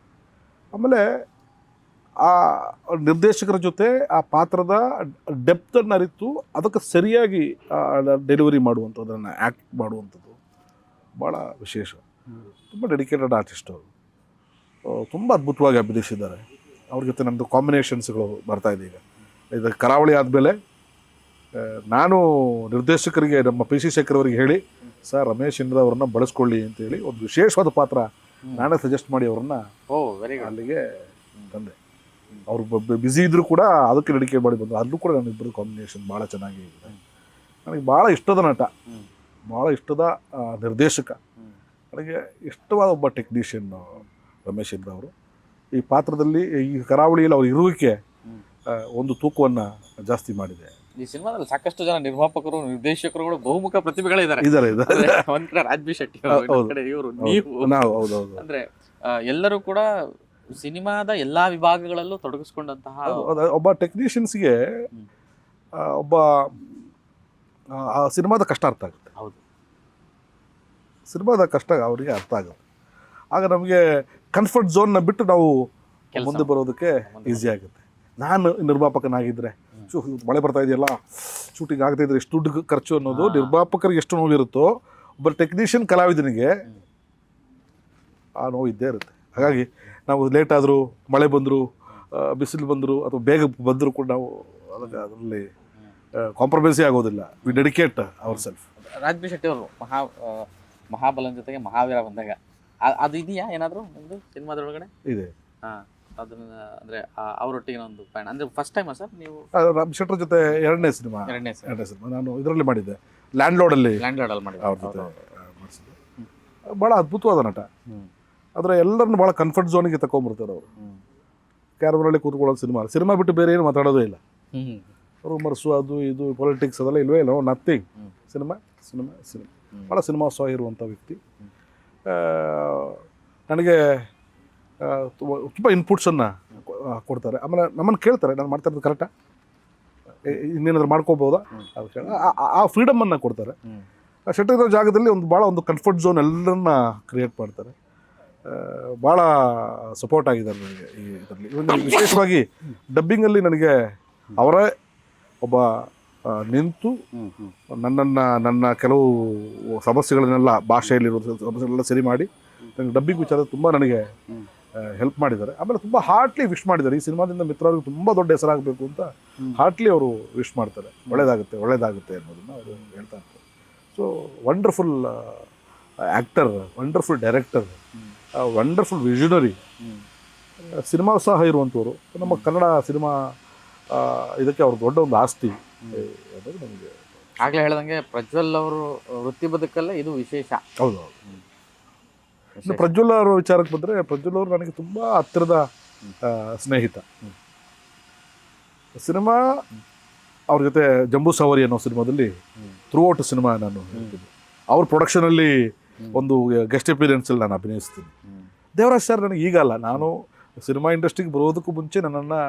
ಆಮೇಲೆ ಆ ನಿರ್ದೇಶಕರ ಜೊತೆ ಆ ಪಾತ್ರದ ಡೆಪ್ತನ್ನು ಅರಿತು ಅದಕ್ಕೆ ಸರಿಯಾಗಿ ಡೆಲಿವರಿ ಮಾಡುವಂಥದ್ದು, ಅದನ್ನು ಆ್ಯಕ್ಟ್ ಮಾಡುವಂಥದ್ದು ಭಾಳ ವಿಶೇಷ. ತುಂಬ ಡೆಡಿಕೇಟೆಡ್ ಆರ್ಟಿಸ್ಟ್ ಅವರು. ತುಂಬ ಅದ್ಭುತವಾಗಿ ಅಭಿನಯಿಸಿದ್ದಾರೆ. ಅವ್ರ ಜೊತೆ ನಮ್ಮದು ಕಾಂಬಿನೇಷನ್ಸ್ಗಳು ಬರ್ತಾಯಿದೆ ಈಗ. ಇದು ಕರಾವಳಿ ಆದಮೇಲೆ ನಾನು ನಿರ್ದೇಶಕರಿಗೆ ನಮ್ಮ ಪಿ ಸಿ ಶೇಖರ್ ಅವರಿಗೆ ಹೇಳಿ, ಸರ್ ರಮೇಶ್ ಇಂದ್ರ ಅವ್ರನ್ನ ಬಳಸ್ಕೊಳ್ಳಿ ಅಂತೇಳಿ ಒಂದು ವಿಶೇಷವಾದ ಪಾತ್ರ ನಾನೇ ಸಜೆಸ್ಟ್ ಮಾಡಿ ಅವ್ರನ್ನ ವೆರಿ ಗುಡ್. ಅಲ್ಲಿಗೆ ತಂದೆ. ಅವರು ಬ್ಯುಸಿ ಇದ್ದರೂ ಕೂಡ ಅದಕ್ಕೆ ಡೆಡಿಕೇಟ್ ಮಾಡಿ ಬಂದರು. ಅಲ್ಲೂ ಕೂಡ ನಮ್ಮಿಬ್ಬರು ಕಾಂಬಿನೇಷನ್ ಭಾಳ ಚೆನ್ನಾಗಿ ಇದೆ. ನನಗೆ ಭಾಳ ಇಷ್ಟದ ನಟ, ಭಾಳ ಇಷ್ಟದ ನಿರ್ದೇಶಕ, ನನಗೆ ಇಷ್ಟವಾದ ಒಬ್ಬ ಟೆಕ್ನಿಷಿಯನ್ ರಮೇಶ್ ಇಂದ್ರ ಅವರು. ಈ ಪಾತ್ರದಲ್ಲಿ ಈ ಕರಾವಳಿಯಲ್ಲಿ ಅವ್ರ ಇರುವಿಕೆ ಒಂದು ತೂಕವನ್ನು ಜಾಸ್ತಿ ಮಾಡಿದೆ. ಈ ಸಿನಿಮಾದಲ್ಲಿ ಸಾಕಷ್ಟು ಜನ ನಿರ್ಮಾಪಕರು, ನಿರ್ದೇಶಕರುಗಳು, ಬಹುಮುಖ ಪ್ರತಿಭೆಗಳಿದ್ದಾರೆ. ಇದ್ದಾರೆ ಒಂದ್ ಕಡೆ ರಾಜ್ ಬಿ ಶೆಟ್ಟಿ ಅವರು, ಇನ್ನೊಂದ್ ಕಡೆ ಇವರು, ನೀವು. ನಾವು ಹೌದೌದು. ಅಂದ್ರೆ ಎಲ್ಲರೂ ಕೂಡ ಸಿನಿಮಾದ ಎಲ್ಲಾ ವಿಭಾಗಗಳಲ್ಲೂ ತೊಡಗಿಸ್ಕೊಂಡಂತಹ ಒಬ್ಬ ಟೆಕ್ನಿಷಿಯನ್ಸ್ಗೆ ಒಬ್ಬ ಆ ಸಿನಿಮಾದ ಕಷ್ಟ ಅರ್ಥ ಆಗುತ್ತೆ. ಹೌದು, ಸಿನಿಮಾದ ಕಷ್ಟ ಅವರಿಗೆ ಅರ್ಥ ಆಗುತ್ತೆ. ಆಗ ನಮಗೆ ಕಂಫರ್ಟ್ ಝೋನ್ನ ಬಿಟ್ಟು ನಾವು ಮುಂದೆ ಬರೋದಕ್ಕೆ ಈಸಿ ಆಗುತ್ತೆ. ನಾನು ನಿರ್ಮಾಪಕನಾಗಿದ್ದರೆ ಮಳೆ ಬರ್ತಾ ಇದೆಯಲ್ಲ, ಶೂಟಿಂಗ್ ಆಗ್ತಾಯಿದ್ರೆ ಎಷ್ಟು ದುಡ್ಡು ಖರ್ಚು ಅನ್ನೋದು ನಿರ್ಮಾಪಕರಿಗೆ ಎಷ್ಟು ನೋವಿರುತ್ತೋ, ಒಬ್ಬ ಟೆಕ್ನಿಷಿಯನ್ ಕಲಾವಿದನಿಗೆ ಆ ನೋವು ಇದ್ದೇ ಇರುತ್ತೆ. ಹಾಗಾಗಿ ನಾವು ಲೇಟ್ ಆದರೂ, ಮಳೆ ಬಂದರು, ಬಿಸಿಲು ಬಂದರು, ಅಥವಾ ಬೇಗ ಬಂದರೂ ಕೂಡ ನಾವು ಅದರಲ್ಲಿ ಕಾಂಪ್ರಮೈಸೇ ಆಗೋದಿಲ್ಲ. We dedicate our self. Raj B Shetty ಅವರು ಮಹಾಬಲನ್ ಜೊತೆಗೆ ಮಹಾವೀರ ಬಂದಾಗ ಅದು ಇದೆಯಾ ಏನಾದರೂ ಒಂದು ಸಿನಿಮಾದೊಳಗಡೆ? ಇದೆ. ಅದನ್ನ ಅಂದ್ರೆ ಅವರೊಟ್ಟಿಗೆ ಒಂದು ಪಯಣ ಅಂದ್ರೆ ಫಸ್ಟ್ ಟೈಮಾ ಸರ್ ನೀವು? ರಾಮ್ ಶೆಟ್ಟರ್ ಜೊತೆ ಎರಡನೇ ಸಿನಿಮಾ ನಾನು ಇದರಲ್ಲಿ ಮಾಡಿದ್ದೆ, ಲ್ಯಾಂಡ್ ಲಾರ್ಡಲ್ಲಿ ಮಾಡಿದ್ದೆ ಅವ್ರ ಜೊತೆ ಮಾಡಿಸಿದ್ದೆ. ಭಾಳ ಅದ್ಭುತವಾದ ನಟ. ಆದರೆ ಎಲ್ಲರನ್ನು ಭಾಳ ಕಂಫರ್ಟ್ ಝೋನಿಗೆ ತಗೊಂಡ್ಬರ್ತಾರೆ ಅವರು. ಕ್ಯಾರವನಲ್ಲಿ ಕೂತ್ಕೊಳ್ಳೋದು ಸಿನಿಮಾ ಬಿಟ್ಟು ಬೇರೆ ಏನು ಮಾತಾಡೋದೇ ಇಲ್ಲ. ರೂಮರ್ಸು, ಅದು ಇದು, ಪೊಲಿಟಿಕ್ಸ್ ಅದೆಲ್ಲ ಇಲ್ವೇ ಇಲ್ಲ. ನಥಿಂಗ್. ಸಿನಿಮಾ ಭಾಳ ಸಿನಿಮಾ ಸಹ ಇರುವಂಥ ವ್ಯಕ್ತಿ. ನನಗೆ ತುಂಬ ಇನ್ಪುಟ್ಸನ್ನು ಕೊಡ್ತಾರೆ. ಆಮೇಲೆ ನಮ್ಮನ್ನು ಕೇಳ್ತಾರೆ, ನಾನು ಮಾಡ್ತಾ ಇರೋದು ಕರೆಕ್ಟಾ, ಇನ್ನೇನಾದ್ರು ಮಾಡ್ಕೋಬೋದಾ, ಅದು ಕೇಳ ಆ ಫ್ರೀಡಮನ್ನು ಕೊಡ್ತಾರೆ. ಶೆಟ್ಟಿರೋ ಜಾಗದಲ್ಲಿ ಭಾಳ ಒಂದು ಕಂಫರ್ಟ್ ಝೋನ್ ಎಲ್ಲರನ್ನ ಕ್ರಿಯೇಟ್ ಮಾಡ್ತಾರೆ. ಭಾಳ ಸಪೋರ್ಟ್ ಆಗಿದ್ದಾರೆ ನನಗೆ ಈ ಇದರಲ್ಲಿ. ಒಂದು ವಿಶೇಷವಾಗಿ ಡಬ್ಬಿಂಗಲ್ಲಿ ನನಗೆ ಅವರೇ ಒಬ್ಬ ನಿಂತು ನನ್ನ ಕೆಲವು ಸಮಸ್ಯೆಗಳನ್ನೆಲ್ಲ, ಭಾಷೆಯಲ್ಲಿರೋ ಸಮಸ್ಯೆಗಳೆಲ್ಲ ಸರಿ ಮಾಡಿ ನನಗೆ ಡಬ್ಬಿಂಗ್ ವಿಚಾರ ತುಂಬ ನನಗೆ ಹೆಲ್ಪ್ ಮಾಡಿದ್ದಾರೆ. ಆಮೇಲೆ ತುಂಬ ಹಾರ್ಟ್ಲಿ ವಿಶ್ ಮಾಡಿದ್ದಾರೆ. ಈ ಸಿನಿಮಾದಿಂದ ಮಿತ್ರವ್ರಿಗೆ ತುಂಬ ದೊಡ್ಡ ಹೆಸರಾಗಬೇಕು ಅಂತ ಹಾರ್ಟ್ಲಿ ಅವರು ವಿಶ್ ಮಾಡ್ತಾರೆ. ಒಳ್ಳೇದಾಗುತ್ತೆ ಅನ್ನೋದನ್ನು ಅವರು ಹೇಳ್ತಾ ಇರ್ತಾರೆ. So wonderful actor, wonderful director, wonderful visionary, cinema ಸಹ ಇರುವಂಥವ್ರು. ನಮ್ಮ ಕನ್ನಡ ಸಿನಿಮಾ ಇದಕ್ಕೆ ಅವ್ರ ದೊಡ್ಡ ಒಂದು ಆಸ್ತಿ ಅನ್ನೋದು ನಮಗೆ. ಆಗಲೇ ಹೇಳ್ದಂಗೆ ಪ್ರಜ್ವಲ್ ಅವರು ವೃತ್ತಿ ಬದುಕಲ್ಲೇ ಇದು ವಿಶೇಷ. ಹೌದು. ಇನ್ನು ಪ್ರಜ್ವಲ್ ಅವರ ವಿಚಾರಕ್ಕೆ ಬಂದರೆ, ಪ್ರಜ್ವಲ್ ಅವರು ನನಗೆ ತುಂಬ ಹತ್ತಿರದ ಸ್ನೇಹಿತ. ಸಿನಿಮಾ ಅವ್ರ ಜೊತೆ ಜಂಬೂ ಸವಾರಿ ಅನ್ನೋ ಸಿನಿಮಾದಲ್ಲಿ ಥ್ರೂ ಔಟ್ ಸಿನಿಮಾ ನಾನು ಹೇಳ್ತೀನಿ. ಅವ್ರ ಪ್ರೊಡಕ್ಷನಲ್ಲಿ ಒಂದು ಗೆಸ್ಟ್ ಅಪಿಯರೆನ್ಸಲ್ಲಿ ನಾನು ಅಭಿನಯಿಸ್ತೀನಿ. ದೇವರಾಜ್ ಸರ್ ನನಗೆ ಈಗ ಅಲ್ಲ, ನಾನು ಸಿನಿಮಾ ಇಂಡಸ್ಟ್ರಿಗೆ ಬರೋದಕ್ಕೂ ಮುಂಚೆ ನನ್ನನ್ನು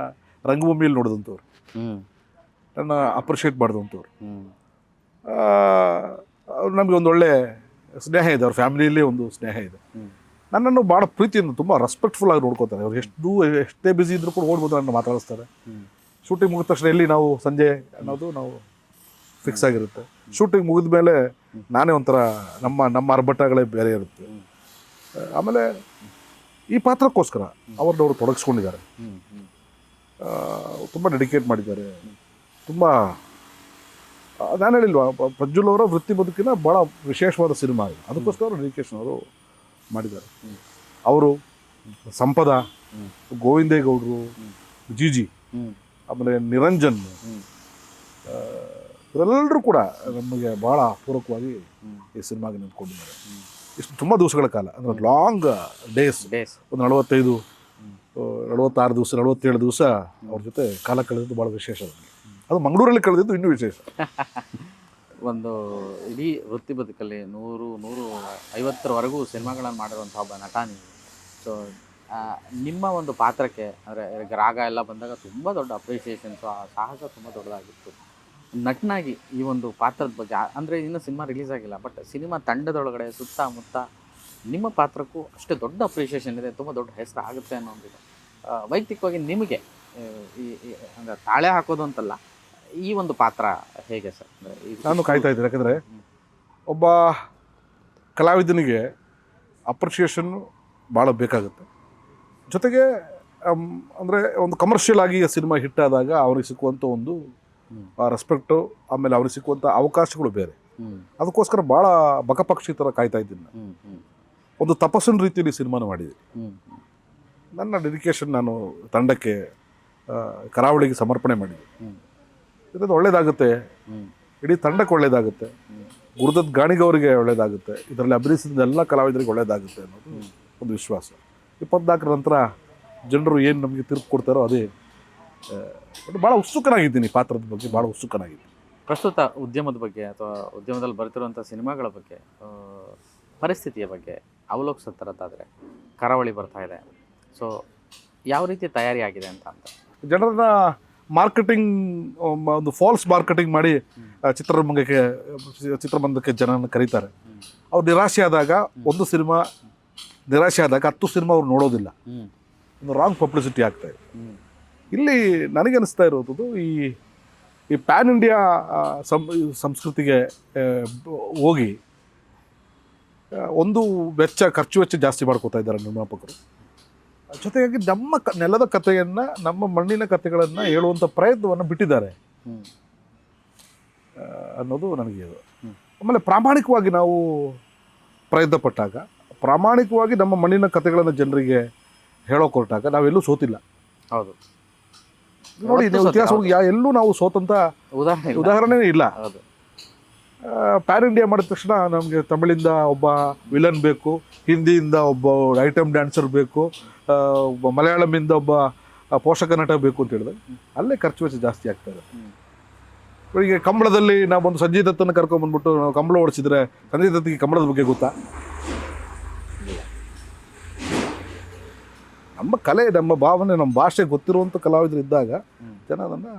ರಂಗಭೂಮಿಯಲ್ಲಿ ನೋಡಿದಂಥವ್ರು, ನನ್ನ ಅಪ್ರಿಷಿಯೇಟ್ ಮಾಡಿದಂಥವ್ರು. ನಮಗೆ ಒಂದು ಒಳ್ಳೆ ಸ್ನೇಹ ಇದೆ, ಅವ್ರ ಫ್ಯಾಮಿಲಿಯಲ್ಲಿ ಒಂದು ಸ್ನೇಹ ಇದೆ. ನನ್ನನ್ನು ಭಾಳ ಪ್ರೀತಿಯಿಂದ ತುಂಬ ರೆಸ್ಪೆಕ್ಟ್ಫುಲ್ ಆಗಿ ನೋಡ್ಕೋತಾರೆ. ಅವ್ರು ಎಷ್ಟೇ ಬ್ಯುಸಿ ಇದ್ರೂ ಕೂಡ ಓಡ್ಬೋದು, ನನ್ನ ಮಾತಾಡಿಸ್ತಾರೆ. ಶೂಟಿಂಗ್ ಮುಗಿದ ತಕ್ಷಣ ಎಲ್ಲಿ ನಾವು ಸಂಜೆ ಅನ್ನೋದು ನಾವು ಫಿಕ್ಸ್ ಆಗಿರುತ್ತೆ. ಶೂಟಿಂಗ್ ಮುಗಿದ ಮೇಲೆ ನಾನೇ ಒಂಥರ ನಮ್ಮ ಅರ್ಭಟಗಳೇ ಬೇರೆ ಇರುತ್ತೆ. ಆಮೇಲೆ ಈ ಪಾತ್ರಕ್ಕೋಸ್ಕರ ಅವ್ರನ್ನವರು ತೊಡಗಿಸ್ಕೊಂಡಿದ್ದಾರೆ, ತುಂಬ ಡೆಡಿಕೇಟ್ ಮಾಡಿದ್ದಾರೆ. ತುಂಬ ನಾನು ಹೇಳಿಲ್ವಾ, ಪ್ರಜ್ವಲ್ ಅವರ ವೃತ್ತಿ ಬದುಕಿನ ಭಾಳ ವಿಶೇಷವಾದ ಸಿನಿಮಾ ಇದೆ. ಅದಕ್ಕೋಸ್ಕರ ಡೆಡಿಕೇಶನ್ ಅವರು ಮಾಡಿದ್ದಾರೆ. ಅವರು ಸಂಪದ, ಗೋವಿಂದೇಗೌಡರು, ಜಿಜಿ, ಆಮೇಲೆ ನಿರಂಜನ್, ಇವರೆಲ್ಲರೂ ಕೂಡ ನಮಗೆ ಭಾಳ ಪೂರಕವಾಗಿ ಈ ಸಿನಿಮಾಗೆ ನಿಂತ್ಕೊಂಡಿದ್ದಾರೆ. ಇಷ್ಟು ತುಂಬ ದಿವಸಗಳ ಕಾಲ, ಅಂದರೆ ಲಾಂಗ್ ಡೇಸ್, ಒಂದು 46 ದಿವಸ 47 ದಿವಸ ಅವ್ರ ಜೊತೆ ಕಾಲ ಕಳೆದಿದ್ದು ಭಾಳ ವಿಶೇಷ. ಅದು ಮಂಗಳೂರಲ್ಲಿ ಕಳೆದಿದ್ದು ಇನ್ನೂ ವಿಶೇಷ. ಒಂದು ಇಡೀ ವೃತ್ತಿ ಬದುಕಲ್ಲಿ 150ವರೆಗೂ ಸಿನಿಮಾಗಳನ್ನು ಮಾಡಿರುವಂಥ ಒಬ್ಬ ನಟ ನೀವು. ಸೊ ನಿಮ್ಮ ಒಂದು ಪಾತ್ರಕ್ಕೆ ಅಂದರೆ ರಾಗ ಎಲ್ಲ ಬಂದಾಗ ತುಂಬ ದೊಡ್ಡ ಅಪ್ರಿಷಿಯೇಷನ್ಸು, ಆ ಸಾಹಸ ತುಂಬ ದೊಡ್ಡದಾಗಿತ್ತು. ನಟನಾಗಿ ಈ ಒಂದು ಪಾತ್ರದ ಬಗ್ಗೆ, ಅಂದರೆ ಇನ್ನೂ ಸಿನಿಮಾ ರಿಲೀಸ್ ಆಗಿಲ್ಲ, ಬಟ್ ಸಿನಿಮಾ ತಂಡದೊಳಗಡೆ ಸುತ್ತಮುತ್ತ ನಿಮ್ಮ ಪಾತ್ರಕ್ಕೂ ಅಷ್ಟೇ ದೊಡ್ಡ ಅಪ್ರಿಷಿಯೇಷನ್ ಇದೆ, ತುಂಬ ದೊಡ್ಡ ಹೆಸರು ಆಗುತ್ತೆ ಅನ್ನೋ ಒಂದಿದೆ. ವೈಯಕ್ತಿಕವಾಗಿ ನಿಮಗೆ ಅಂದರೆ ತಾಳೆ ಹಾಕೋದು ಅಂತಲ್ಲ, ಈ ಒಂದು ಪಾತ್ರ ಹೇಗೆ ಸರ್? ನಾನು ಕಾಯ್ತಾ ಇದ್ದೀನಿ. ಯಾಕಂದರೆ ಒಬ್ಬ ಕಲಾವಿದನಿಗೆ ಅಪ್ರಿಷಿಯೇಷನ್ನು ಭಾಳ ಬೇಕಾಗುತ್ತೆ. ಜೊತೆಗೆ ಅಂದರೆ ಒಂದು ಕಮರ್ಷಿಯಲ್ ಆಗಿ ಸಿನಿಮಾ ಹಿಟ್ ಆದಾಗ ಅವ್ರಿಗೆ ಸಿಕ್ಕುವಂಥ ಒಂದು ರೆಸ್ಪೆಕ್ಟು, ಆಮೇಲೆ ಅವ್ರಿಗೆ ಸಿಕ್ಕುವಂಥ ಅವಕಾಶಗಳು ಬೇರೆ. ಅದಕ್ಕೋಸ್ಕರ ಭಾಳ ಬಕಪಕ್ಷಿ ಥರ ಕಾಯ್ತಾ ಇದ್ದೀನಿ ನಾನು. ಒಂದು ತಪಸ್ಸಿನ ರೀತಿಯಲ್ಲಿ ಸಿನಿಮಾನ ಮಾಡಿದ್ದೀನಿ. ನನ್ನ ಡೆಡಿಕೇಶನ್ ನಾನು ತಂಡಕ್ಕೆ, ಕರಾವಳಿಗೆ ಸಮರ್ಪಣೆ ಮಾಡಿದ್ದೀನಿ. ಇದರಿಂದ ಒಳ್ಳೇದಾಗುತ್ತೆ, ಇಡೀ ತಂಡಕ್ಕೆ ಒಳ್ಳೇದಾಗುತ್ತೆ, ಗುರುದತ್ ಗಾಣಿಗವರಿಗೆ ಒಳ್ಳೇದಾಗುತ್ತೆ, ಇದರಲ್ಲಿ ಅಭಿನಯಿಸಿದ ಎಲ್ಲ ಕಲಾವಿದರಿಗೆ ಒಳ್ಳೇದಾಗುತ್ತೆ ಅನ್ನೋದು ಒಂದು ವಿಶ್ವಾಸ. 24ರ ನಂತರ ಜನರು ಏನು ನಮಗೆ ತೀರ್ಪು ಕೊಡ್ತಾರೋ ಅದೇ. ಭಾಳ ಉತ್ಸುಕನಾಗಿದ್ದೀನಿ, ಪಾತ್ರದ ಬಗ್ಗೆ ಭಾಳ ಉತ್ಸುಕನಾಗಿದ್ದೀನಿ. ಪ್ರಸ್ತುತ ಉದ್ಯಮದ ಬಗ್ಗೆ ಅಥವಾ ಉದ್ಯಮದಲ್ಲಿ ಬರ್ತಿರುವಂಥ ಸಿನಿಮಾಗಳ ಬಗ್ಗೆ, ಪರಿಸ್ಥಿತಿಯ ಬಗ್ಗೆ ಅವಲೋಕಿಸೋ ಥರದ್ದಾದರೆ ಕರಾವಳಿ ಬರ್ತಾ ಇದೆ. ಸೊ ಯಾವ ರೀತಿ ತಯಾರಿ ಆಗಿದೆ ಅಂತ ಜನರನ್ನ ಮಾರ್ಕೆಟಿಂಗ್, ಒಂದು ಫಾಲ್ಸ್ ಮಾರ್ಕೆಟಿಂಗ್ ಮಾಡಿ ಚಿತ್ರಮಂದಿರಕ್ಕೆ ಜನರನ್ನು ಕರೀತಾರೆ. ಅವ್ರು ನಿರಾಶೆ ಆದಾಗ, ಒಂದು ಸಿನಿಮಾ ನಿರಾಶೆ ಆದಾಗ 10 ಸಿನಿಮಾ ಅವ್ರು ನೋಡೋದಿಲ್ಲ. ಒಂದು ರಾಂಗ್ ಪಬ್ಲಿಸಿಟಿ ಆಗ್ತಾಯಿದೆ. ಇಲ್ಲಿ ನನಗನ್ನಿಸ್ತಾ ಇರೋದು ಈ ಪ್ಯಾನ್ ಇಂಡಿಯಾ ಸಂಸ್ಕೃತಿಗೆ ಹೋಗಿ ಒಂದು ಖರ್ಚು ವೆಚ್ಚ ಜಾಸ್ತಿ ಮಾಡ್ಕೋತಾ ಇದ್ದಾರೆ ನಿರ್ಮಾಪಕರು. ಜೊತೆಗಾಗಿ ನಮ್ಮ ನೆಲದ ಕಥೆಯನ್ನು, ನಮ್ಮ ಮಣ್ಣಿನ ಕಥೆಗಳನ್ನು ಹೇಳುವಂಥ ಪ್ರಯತ್ನವನ್ನು ಬಿಟ್ಟಿದ್ದಾರೆ ಅನ್ನೋದು ನನಗೆ ಇದು. ಆಮೇಲೆ ಪ್ರಾಮಾಣಿಕವಾಗಿ ನಾವು ಪ್ರಯತ್ನ ಪಟ್ಟಾಗ, ಪ್ರಾಮಾಣಿಕವಾಗಿ ನಮ್ಮ ಮಣ್ಣಿನ ಕಥೆಗಳನ್ನು ಜನರಿಗೆ ಹೇಳೋಕೆ ಹೊರಟಾಗ ನಾವೆಲ್ಲೂ ಸೋತಿಲ್ಲ. ಹೌದು, ನೋಡಿ, ಇತಿಹಾಸ ಎಲ್ಲೂ ನಾವು ಸೋತಂಥ ಉದಾಹರಣೆ ಇಲ್ಲ. ಪ್ಯಾನ್ ಇಂಡಿಯಾ ಮಾಡಿದ ತಕ್ಷಣ ನಮಗೆ ತಮಿಳಿಂದ ಒಬ್ಬ ವಿಲನ್ ಬೇಕು, ಹಿಂದಿಯಿಂದ ಒಬ್ಬ ಐಟಮ್ ಡ್ಯಾನ್ಸರ್ ಬೇಕು, ಮಲಯಾಳಮಿಂದ ಒಬ್ಬ ಪೋಷಕ ನಟ ಬೇಕು ಅಂತ ಹೇಳಿದ್ರೆ ಅಲ್ಲೇ ಖರ್ಚು ವೆಚ್ಚ ಜಾಸ್ತಿ ಆಗ್ತದೆ. ಈಗ ಕಂಬಳದಲ್ಲಿ ನಾವೊಂದು ಸಂಜಯ್ ದತ್ತನ್ನು ಕರ್ಕೊಂಡ್ಬಂದ್ಬಿಟ್ಟು ನಾವು ಕಂಬಳ ಓಡಿಸಿದ್ರೆ ಸಂಜಯ್ ದತ್ತಿಗೆ ಕಂಬಳದ ಬಗ್ಗೆ ಗೊತ್ತಾ? ನಮ್ಮ ಕಲೆ, ನಮ್ಮ ಭಾವನೆ, ನಮ್ಮ ಭಾಷೆ ಗೊತ್ತಿರುವಂಥ ಕಲಾವಿದರು ಇದ್ದಾಗ ಜನ ಅದನ್ನು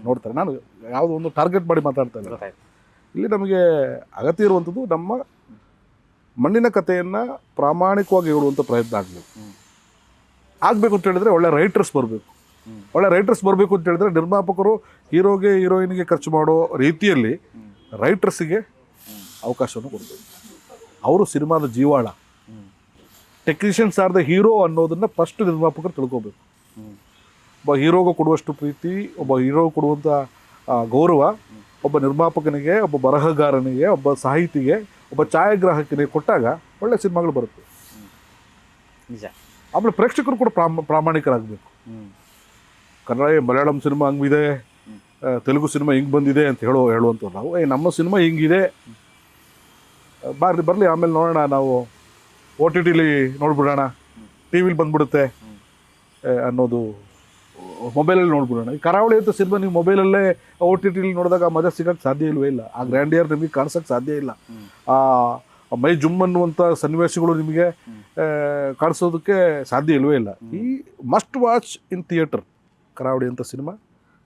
ನೋಡ್ತಾರೆ. ನಾನು ಯಾವುದೋ ಒಂದು ಟಾರ್ಗೆಟ್ ಮಾಡಿ ಮಾತಾಡ್ತಾ ಇಲ್ಲ. ಇಲ್ಲಿ ನಮಗೆ ಅಗತ್ಯ ಇರುವಂಥದ್ದು ನಮ್ಮ ಮಣ್ಣಿನ ಕಥೆಯನ್ನು ಪ್ರಾಮಾಣಿಕವಾಗಿ ಹೇಳುವಂಥ ಪ್ರಯತ್ನ ಆಗಬೇಕು ಅಂತ ಹೇಳಿದ್ರೆ ಒಳ್ಳೆ ರೈಟರ್ಸ್ ಬರಬೇಕು. ಒಳ್ಳೆ ರೈಟರ್ಸ್ ಬರಬೇಕು ಅಂತ ಹೇಳಿದ್ರೆ ನಿರ್ಮಾಪಕರು ಹೀರೋಗೆ ಹೀರೋಯಿನ್ಗೆ ಖರ್ಚು ಮಾಡೋ ರೀತಿಯಲ್ಲಿ ರೈಟರ್ಸಿಗೆ ಅವಕಾಶವನ್ನು ಕೊಡಬೇಕು. ಅವರು ಸಿನಿಮಾದ ಜೀವಾಳ. ಟೆಕ್ನಿಷಿಯನ್ಸ್ ಆರ್ ದ ಹೀರೋ ಅನ್ನೋದನ್ನು ಫಸ್ಟ್ ನಿರ್ಮಾಪಕರು ತಿಳ್ಕೊಬೇಕು. ಒಬ್ಬ ಹೀರೋಗೆ ಕೊಡುವಷ್ಟು ಪ್ರೀತಿ, ಒಬ್ಬ ಹೀರೋಗೆ ಕೊಡುವಂಥ ಗೌರವ ಒಬ್ಬ ನಿರ್ಮಾಪಕನಿಗೆ, ಒಬ್ಬ ಬರಹಗಾರನಿಗೆ, ಒಬ್ಬ ಸಾಹಿತಿಗೆ, ಒಬ್ಬ ಛಾಯಾಗ್ರಾಹಕನಿಗೆ ಕೊಟ್ಟಾಗ ಒಳ್ಳೆ ಸಿನಿಮಾಗಳು ಬರುತ್ತೆ. ನಿಜ. ಆಮೇಲೆ ಪ್ರೇಕ್ಷಕರು ಕೂಡ ಪ್ರಾಮಾಣಿಕರಾಗಬೇಕು. ಕನ್ನಡ ಮಲಯಾಳಂ ಸಿನಿಮಾ ಹಂಗಿದೆ, ತೆಲುಗು ಸಿನಿಮಾ ಹಿಂಗೆ ಬಂದಿದೆ ಅಂತ ಹೇಳುವಂಥವ್ರು ನಾವು. ನಮ್ಮ ಸಿನಿಮಾ ಹಿಂಗಿದೆ, ಬರಲಿ ಆಮೇಲೆ ನೋಡೋಣ, ನಾವು OTTಲಿ ನೋಡ್ಬಿಡೋಣ, ಟಿ ವಿಲಿ ಬಂದ್ಬಿಡುತ್ತೆ ಅನ್ನೋದು, ಮೊಬೈಲಲ್ಲಿ ನೋಡ್ಬಿಡೋಣ. ಈ ಕರಾವಳಿ ಅಂತ ಸಿನಿಮಾ ನೀವು ಮೊಬೈಲಲ್ಲೇ OTTಲಿ ನೋಡಿದಾಗ ಮಜಾ ಸಿಗೋಕ್ಕೆ ಸಾಧ್ಯ ಇಲ್ವೇ ಇಲ್ಲ. ಆ ಗ್ರ್ಯಾಂಡಿಯರ್ ನಿಮಗೆ ಕಾಣಿಸೋಕ್ಕೆ ಸಾಧ್ಯ ಇಲ್ಲ. ಆ ಮೈ ಜುಮ್ ಅನ್ನುವಂಥ ಸನ್ನಿವೇಶಗಳು ನಿಮಗೆ ಕಾಣಿಸೋದಕ್ಕೆ ಸಾಧ್ಯ ಇಲ್ವೇ ಇಲ್ಲ. ಈ ಮಸ್ಟ್ ವಾಚ್ ಇನ್ ಥಿಯೇಟರ್, ಕರಾವಳಿ ಅಂತ ಸಿನಿಮಾ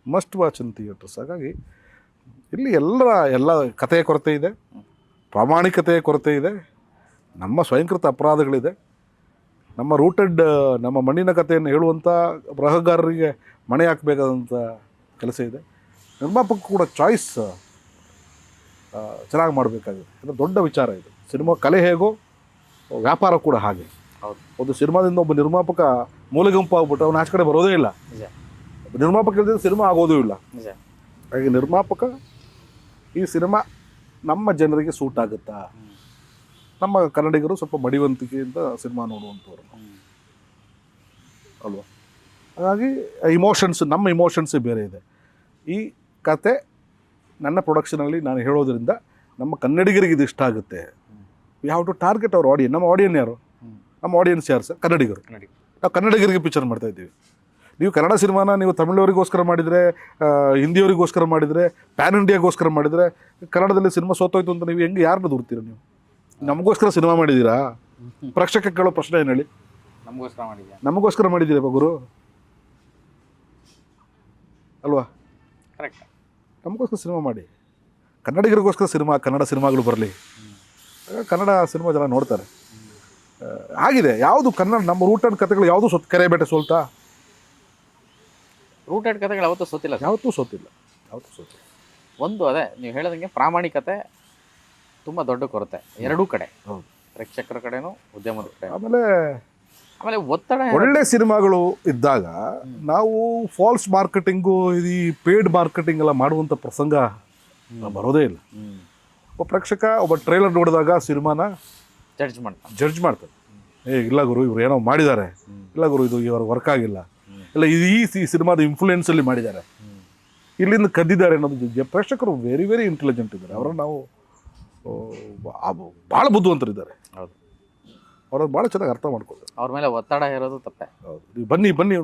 ಮಸ್ಟ್ ವಾಚ್ ಇನ್ ಥಿಯೇಟರ್ಸ್. ಹಾಗಾಗಿ ಇಲ್ಲಿ ಎಲ್ಲ ಕಥೆಯ ಕೊರತೆ ಇದೆ, ಪ್ರಾಮಾಣಿಕತೆಯ ಕೊರತೆ ಇದೆ, ನಮ್ಮ ಸ್ವಯಂಕೃತ ಅಪರಾಧಗಳಿದೆ, ನಮ್ಮ ರೂಟೆಡ್, ನಮ್ಮ ಮಣ್ಣಿನ ಕಥೆಯನ್ನು ಹೇಳುವಂಥ ಬರಹಗಾರರಿಗೆ ಮಣೆ ಹಾಕಬೇಕಾದಂಥ ಕೆಲಸ ಇದೆ. ನಿರ್ಮಾಪಕ ಕೂಡ ಚಾಯ್ಸ್ ಚೆನ್ನಾಗಿ ಮಾಡಬೇಕಾಗಿದೆ. ಇದು ದೊಡ್ಡ ವಿಚಾರ. ಇದು ಸಿನಿಮಾ ಕಲೆ ಹೇಗೋ ವ್ಯಾಪಾರ ಕೂಡ ಹಾಗೆ. ಒಂದು ಸಿನಿಮಾದಿಂದ ಒಬ್ಬ ನಿರ್ಮಾಪಕ ಮೂಲೆಗುಂಪು ಆಗ್ಬಿಟ್ಟು ಅವನು ಆಚೆ ಕಡೆ ಬರೋದೇ ಇಲ್ಲ. ನಿರ್ಮಾಪಕ ಇಲ್ಲದೆ ಸಿನಿಮಾ ಆಗೋದೂ ಇಲ್ಲ. ಹಾಗೆ ನಿರ್ಮಾಪಕ ಈ ಸಿನಿಮಾ ನಮ್ಮ ಜನರಿಗೆ ಸೂಟ್ ಆಗುತ್ತಾ, ನಮ್ಮ ಕನ್ನಡಿಗರು ಸ್ವಲ್ಪ ಮಡಿವಂತಿಕೆಯಿಂದ ಸಿನಿಮಾ ನೋಡುವಂಥವ್ರು ಅಲ್ವಾ. ಹಾಗಾಗಿ ನಮ್ಮ ಇಮೋಷನ್ಸೇ ಬೇರೆ ಇದೆ. ಈ ಕತೆ ನನ್ನ ಪ್ರೊಡಕ್ಷನಲ್ಲಿ ನಾನು ಹೇಳೋದ್ರಿಂದ ನಮ್ಮ ಕನ್ನಡಿಗರಿಗೆ ಇದು ಇಷ್ಟ ಆಗುತ್ತೆ. ಯಾವ ಟು ಟಾರ್ಗೆಟ್ ಅವ್ರ ಆಡಿಯನ್ಸ್. ನಮ್ಮ ಆಡಿಯನ್ಸ್ ಯಾರು? ನಮ್ಮ ಆಡಿಯನ್ಸ್ ಯಾರು ಸರ್? ಕನ್ನಡಿಗರು. ನಾವು ಕನ್ನಡಿಗರಿಗೆ ಪಿಕ್ಚರ್ ಮಾಡ್ತಾಯಿದ್ದೀವಿ. ನೀವು ಕನ್ನಡ ಸಿನಿಮಾನ ನೀವು ತಮಿಳವರಿಗೋಸ್ಕರ ಮಾಡಿದರೆ, ಹಿಂದಿಯವರಿಗೋಸ್ಕರ ಮಾಡಿದರೆ, ಪ್ಯಾನ್ ಇಂಡಿಯಾಗೋಸ್ಕರ ಮಾಡಿದರೆ, ಕನ್ನಡದಲ್ಲಿ ಸಿನಿಮಾ ಸೋತೋಯ್ತು ಅಂತ ನೀವು ಹೆಂಗೆ ಯಾರನ್ನ ದೂರ್ತೀರ? ನೀವು ನಮಗೋಸ್ಕರ ಸಿನಿಮಾ ಮಾಡಿದ್ದೀರಾ? ಪ್ರೇಕ್ಷಕ ಕೇಳೋ ಪ್ರಶ್ನೆ ಏನು ಹೇಳಿ? ನಮಗೋಸ್ಕರ ಮಾಡಿದ್ದೀರಾ ಗುರು ಅಲ್ವಾ? ಕರೆಕ್ಟ್. ನಮಗೋಸ್ಕರ ಸಿನಿಮಾ ಮಾಡಿ, ಕನ್ನಡಿಗರಿಗೋಸ್ಕರ ಕನ್ನಡ ಸಿನಿಮಾಗಳು ಬರಲಿ. ಕನ್ನಡ ಸಿನಿಮಾ ಜನ ನೋಡ್ತಾರೆ. ಆಗಿದೆ ಯಾವುದು ಕನ್ನಡ, ನಮ್ಮ ರೂಟೆಡ್ ಕಥೆಗಳು ಯಾವುದು ಕೆರೆಬೇಟೆ ಸೋಲ್ತಾ? ರೂಟೆಡ್ ಕಥೆಗಳು ಯಾವತ್ತೂ ಸೋತಿಲ್ಲ. ಯಾವತ್ತೂ ಸೋತಿಲ್ಲ. ಒಂದು ಅದೇ ನೀವು ಹೇಳೋದಂಗೆ ಪ್ರಾಮಾಣಿಕತೆ ತುಂಬ ದೊಡ್ಡ ಕೊರತೆ ಎರಡೂ ಕಡೆ, ಪ್ರೇಕ್ಷಕರ ಕಡೆನೂ ಉದ್ಯಮದ ಕಡೆ. ಆಮೇಲೆ ಆಮೇಲೆ ಒತ್ತಡ ಒಳ್ಳೆ ಸಿನಿಮಾಗಳು ಇದ್ದಾಗ ನಾವು ಫಾಲ್ಸ್ ಮಾರ್ಕೆಟಿಂಗು ಈ ಪೇಯ್ಡ್ ಮಾರ್ಕೆಟಿಂಗ್ ಎಲ್ಲ ಮಾಡುವಂಥ ಪ್ರಸಂಗ ಬರೋದೇ ಇಲ್ಲ. ಒಬ್ಬ ಪ್ರೇಕ್ಷಕ ಒಬ್ಬ ಟ್ರೈಲರ್ ನೋಡಿದಾಗ ಸಿನಿಮಾನ ಜಡ್ಜ್ ಮಾಡ್ತಾನೆ. ಜಡ್ಜ್ ಮಾಡ್ತಾರೆ. ಇಲ್ಲ ಗುರು ಇವ್ರು ಏನೋ ಮಾಡಿದ್ದಾರೆ, ಇಲ್ಲ ಗುರು ಇದು ಇವ್ರ ವರ್ಕ್ ಆಗಿಲ್ಲ, ಇಲ್ಲ ಇದು ಈ ಸಿನಿಮಾದ ಇನ್ಫ್ಲೂಯೆನ್ಸಲ್ಲಿ ಮಾಡಿದ್ದಾರೆ, ಇಲ್ಲಿಂದ ಕದ್ದಿದ್ದಾರೆ ಅನ್ನೋದು. ಪ್ರೇಕ್ಷಕರು ವೆರಿ ವೆರಿ ಇಂಟೆಲಿಜೆಂಟ್ ಇದ್ದಾರೆ. ಅವರನ್ನು ನಾವು ಭಾಳ ಬುದ್ಧಿವಂತರಿದ್ದಾರೆ. ಹೌದು, ಅವ್ರದ್ದು ಭಾಳ ಚೆನ್ನಾಗಿ ಅರ್ಥ ಮಾಡ್ಕೊಳ್ತಾರೆ. ಅವ್ರ ಮೇಲೆ ಒತ್ತಡ ಇರೋದು ತಪ್ಪೆ. ಹೌದು, ನೀವು ಬನ್ನಿ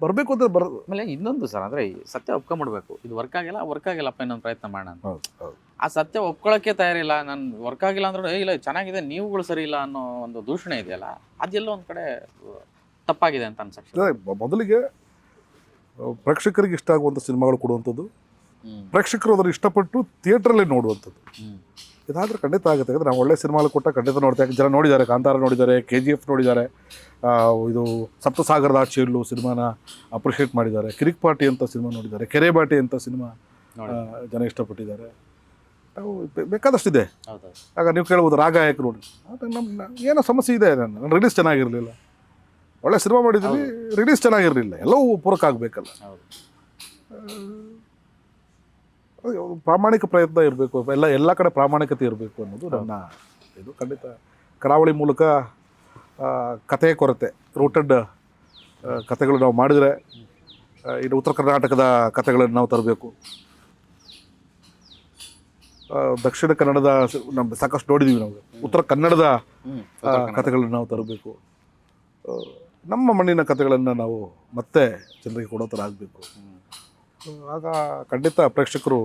ಬರಬೇಕು ಅಂತ ಬರೋದು. ಆಮೇಲೆ ಇನ್ನೊಂದು ಸರ್, ಅಂದರೆ ಸತ್ಯ ಒಪ್ಕೊಂಬಿಡ್ಬೇಕು. ಇದು ವರ್ಕ್ ಆಗಿಲ್ಲಪ್ಪ ಇನ್ನೊಂದು ಪ್ರಯತ್ನ ಮಾಡೋಣ ಅಂತ. ಹೌದು ಹೌದು. ಆ ಸತ್ಯ ಒಪ್ಕೊಳ್ಳೋಕ್ಕೆ ತಯಾರಿಲ್ಲ. ನಾನು ವರ್ಕ್ ಆಗಿಲ್ಲ ಅಂದ್ರೆ ಇಲ್ಲ ಚೆನ್ನಾಗಿದೆ, ನೀವುಗಳು ಸರಿ ಇಲ್ಲ ಅನ್ನೋ ಒಂದು ದೂಷಣೆ ಇದೆಯಲ್ಲ, ಅದೆಲ್ಲ ಒಂದು ಕಡೆ ತಪ್ಪಾಗಿದೆ ಅಂತ ಅನ್ಸಕ್ಕೆ. ಮೊದಲಿಗೆ ಪ್ರೇಕ್ಷಕರಿಗೆ ಇಷ್ಟ ಆಗುವಂಥ ಸಿನಿಮಾಗಳು ಕೊಡುವಂಥದ್ದು, ಪ್ರೇಕ್ಷಕರು ಅದನ್ನು ಇಷ್ಟಪಟ್ಟು ಥಿಯೇಟ್ರಲ್ಲೇ ನೋಡುವಂಥದ್ದು. ಇದಾದರೆ ಖಂಡಿತ ಆಗುತ್ತೆ. ಯಾಕಂದರೆ ನಾವು ಒಳ್ಳೆ ಸಿನಿಮಾಗಳು ಕೊಟ್ಟ ಖಂಡಿತ ನೋಡ್ತಾರೆ. ಜನ ನೋಡಿದ್ದಾರೆ, ಕಾಂತಾರ ನೋಡಿದ್ದಾರೆ, KGF ನೋಡಿದ್ದಾರೆ, ಇದು ಸಪ್ತಸಾಗರದ ಆಚೆಯಲ್ಲೂ ಸಿನಿಮಾನ ಅಪ್ರಿಷಿಯೇಟ್ ಮಾಡಿದ್ದಾರೆ, ಕಿರಿಕ್ ಪಾರ್ಟಿ ಅಂತ ಸಿನಿಮಾ ನೋಡಿದ್ದಾರೆ, ಕೆರೆಬಾಟಿ ಅಂತ ಸಿನಿಮಾ ಜನ ಇಷ್ಟಪಟ್ಟಿದ್ದಾರೆ. ನಾವು ಬೇಕಾದಷ್ಟಿದೆ. ಆಗ ನೀವು ಕೇಳ್ಬೋದು ರಾಗಾಯಕ ನೋಡಿ, ನಮ್ಮ ಏನೋ ಸಮಸ್ಯೆ ಇದೆ, ನನ್ನ ರಿಲೀಸ್ ಚೆನ್ನಾಗಿರಲಿಲ್ಲ, ಒಳ್ಳೆ ಸಿನಿಮಾ ಮಾಡಿದ್ದೀವಿ, ರಿಲೀಸ್ ಚೆನ್ನಾಗಿರಲಿಲ್ಲ, ಎಲ್ಲವೂ ಪೂರಕ ಆಗಬೇಕಲ್ಲ. ಪ್ರಾಮಾಣಿಕ ಪ್ರಯತ್ನ ಇರಬೇಕು, ಎಲ್ಲ ಕಡೆ ಪ್ರಾಮಾಣಿಕತೆ ಇರಬೇಕು ಅನ್ನೋದು ನನ್ನ ಇದು. ಖಂಡಿತ ಕರಾವಳಿ ಮೂಲಕ ಕಥೆಯ ಕೊರತೆ, ರೂಟೆಡ್ ಕಥೆಗಳು ನಾವು ಮಾಡಿದರೆ, ಇನ್ನು ಉತ್ತರ ಕರ್ನಾಟಕದ ಕಥೆಗಳನ್ನು ನಾವು ತರಬೇಕು. ದಕ್ಷಿಣ ಕನ್ನಡದ ನಮ್ಮ ಸಾಕಷ್ಟು ನೋಡಿದ್ದೀವಿ ನಾವು. ಉತ್ತರ ಕನ್ನಡದ ಕಥೆಗಳನ್ನು ನಾವು ತರಬೇಕು. ನಮ್ಮ ಮಣ್ಣಿನ ಕಥೆಗಳನ್ನು ನಾವು ಮತ್ತೆ ಜನರಿಗೆ ಕೊಡೋ ಥರ ಆಗಬೇಕು. ಆಗ ಖಂಡಿತ ಪ್ರೇಕ್ಷಕರು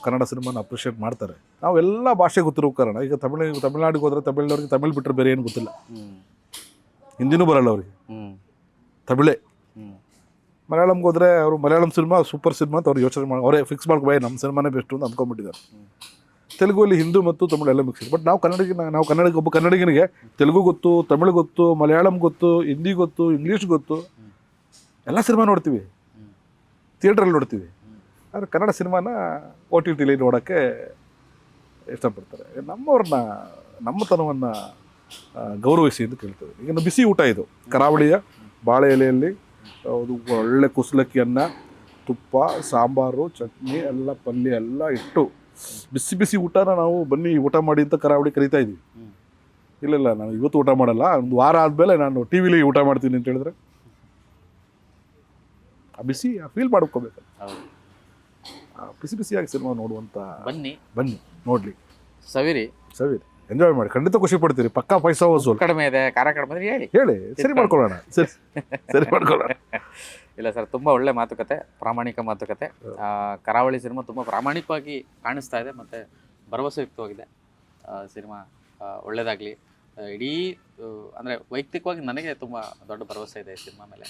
ಕನ್ನಡ ಸಿನಿಮಾನ ಅಪ್ರಿಷಿಯೇಟ್ ಮಾಡ್ತಾರೆ. ನಾವು ಎಲ್ಲ ಭಾಷೆ ಗೊತ್ತಿರೋ ಕಾರಣ, ಈಗ ತಮಿಳ್ನಾಡಿಗೆ ಹೋದರೆ ತಮಿಳ್ನವ್ರಿಗೆ ತಮಿಳ್ ಬಿಟ್ಟರೆ ಬೇರೆ ಏನು ಗೊತ್ತಿಲ್ಲ, ಹಿಂದಿನೂ ಬರಲ್ಲ ಅವ್ರಿಗೆ, ತಮಿಳೇ. ಮಲಯಾಳಂಗೆ ಹೋದರೆ ಅವರು ಮಲಯಾಳಂ ಸಿನಿಮಾ ಸೂಪರ್ ಸಿನಿಮಾ ಅಂತ ಅವ್ರು ಯೋಚನೆ ಮಾಡಿ ಅವರೇ ಫಿಕ್ಸ್ ಮಾಡ್ಕೊ ನಮ್ಮ ಸಿನಿಮಾನೇ ಬೆಸ್ಟು ಅಂತ ಅಂದ್ಕೊಂಡ್ಬಿಟ್ಟಿದ್ದಾರೆ. ತೆಲುಗುಲ್ಲಿ ಹಿಂದೂ ಮತ್ತು ತಮಿಳು ಎಲ್ಲ ಮಿಕ್ಸ್. ಬಟ್ ನಾವು ಒಬ್ಬ ಕನ್ನಡಿಗನಿಗೆ ತೆಲುಗು ಗೊತ್ತು, ತಮಿಳು ಗೊತ್ತು, ಮಲಯಾಳಂ ಗೊತ್ತು, ಹಿಂದಿ ಗೊತ್ತು, ಇಂಗ್ಲೀಷ್ ಗೊತ್ತು, ಎಲ್ಲ ಸಿನಿಮಾ ನೋಡ್ತೀವಿ, ಥಿಯೇಟ್ರಲ್ಲಿ ನೋಡ್ತೀವಿ. ಆದರೆ ಕನ್ನಡ ಸಿನಿಮಾನ OTTಲಿ ನೋಡೋಕ್ಕೆ ಇಷ್ಟಪಡ್ತಾರೆ. ನಮ್ಮತನವನ್ನು ಗೌರವಿಸಿ ಅಂತ ಕೇಳ್ತೇವೆ. ಈಗ ಬಿಸಿ ಊಟ ಇದು, ಕರಾವಳಿಯ ಬಾಳೆ ಎಲೆಯಲ್ಲಿ ಅದು ಒಳ್ಳೆ ಕುಸಲಕ್ಕಿ ಅನ್ನ, ತುಪ್ಪ, ಸಾಂಬಾರು, ಚಟ್ನಿ ಎಲ್ಲ ಪಲ್ಯ ಎಲ್ಲ ಇಟ್ಟು ಬಿಸಿ ಬಿಸಿ ಊಟನ ನಾವು ಬನ್ನಿ ಊಟ ಮಾಡಿ ಅಂತ ಕರಾವಳಿ ಕರೀತಾ ಇದ್ದೀವಿ. ಇಲ್ಲ ನಾನು ಇವತ್ತು ಊಟ ಮಾಡಲ್ಲ, ಒಂದು ವಾರ ಆದಮೇಲೆ ನಾನು TV ಊಟ ಮಾಡ್ತೀನಿ ಅಂತ ಹೇಳಿದ್ರೆ ಆ ಬಿಸಿ ಫೀಲ್ ಮಾಡ್ಕೋಬೇಕು. ಬಿಸಿ ಬಿಸಿಯಾಗಿ ಸಿನಿಮಾ ನೋಡುವಂಥ ಬನ್ನಿ ನೋಡ್ಲಿ, ಸವಿರಿ, ಎಂಜಾಯ್ ಮಾಡಿ, ಖಂಡಿತ ಖುಷಿ ಪಡ್ತೀರಿ. ಪಕ್ಕಾ ಪೈಸಾ ವಸೂಲ್. ಕಡಿಮೆ ಇದೆ, ಖಾರ ಕಡಿಮೆ ಇದೆ ಹೇಳಿ ಸರಿ ಮಾಡ್ಕೊಳ್ಳೋಣ. ಸರಿ ಮಾಡ್ಕೊಳ್ಳೋಣ. ಇಲ್ಲ ಸರ್, ತುಂಬ ಒಳ್ಳೆ ಮಾತುಕತೆ, ಪ್ರಾಮಾಣಿಕ ಮಾತುಕತೆ. ಕರಾವಳಿ ಸಿನಿಮಾ ತುಂಬ ಪ್ರಾಮಾಣಿಕವಾಗಿ ಕಾಣಿಸ್ತಾ ಇದೆ ಮತ್ತು ಭರವಸೆಯುಕ್ತವಾಗಿದೆ. ಸಿನಿಮಾ ಒಳ್ಳೆಯದಾಗಲಿ. ಇಡೀ ಅಂದರೆ ವೈಯಕ್ತಿಕವಾಗಿ ನನಗೆ ತುಂಬ ದೊಡ್ಡ ಭರವಸೆ ಇದೆ ಈ ಸಿನಿಮಾ ಮೇಲೆ.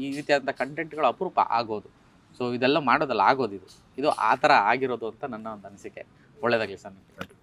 ಈ ರೀತಿಯಾದಂಥ ಕಂಟೆಂಟ್ಗಳು ಅಪರೂಪ ಆಗೋದು. ಸೊ ಇದೆಲ್ಲ ಮಾಡೋದಲ್ಲ, ಆಗೋದು ಇದು ಆ ಥರ ಆಗಿರೋದು ಅಂತ ನನ್ನ ಒಂದು ಅನಿಸಿಕೆ. ಒಳ್ಳೆಯದಾಗಲಿ ಸರ್ ನಿಮಗೆ.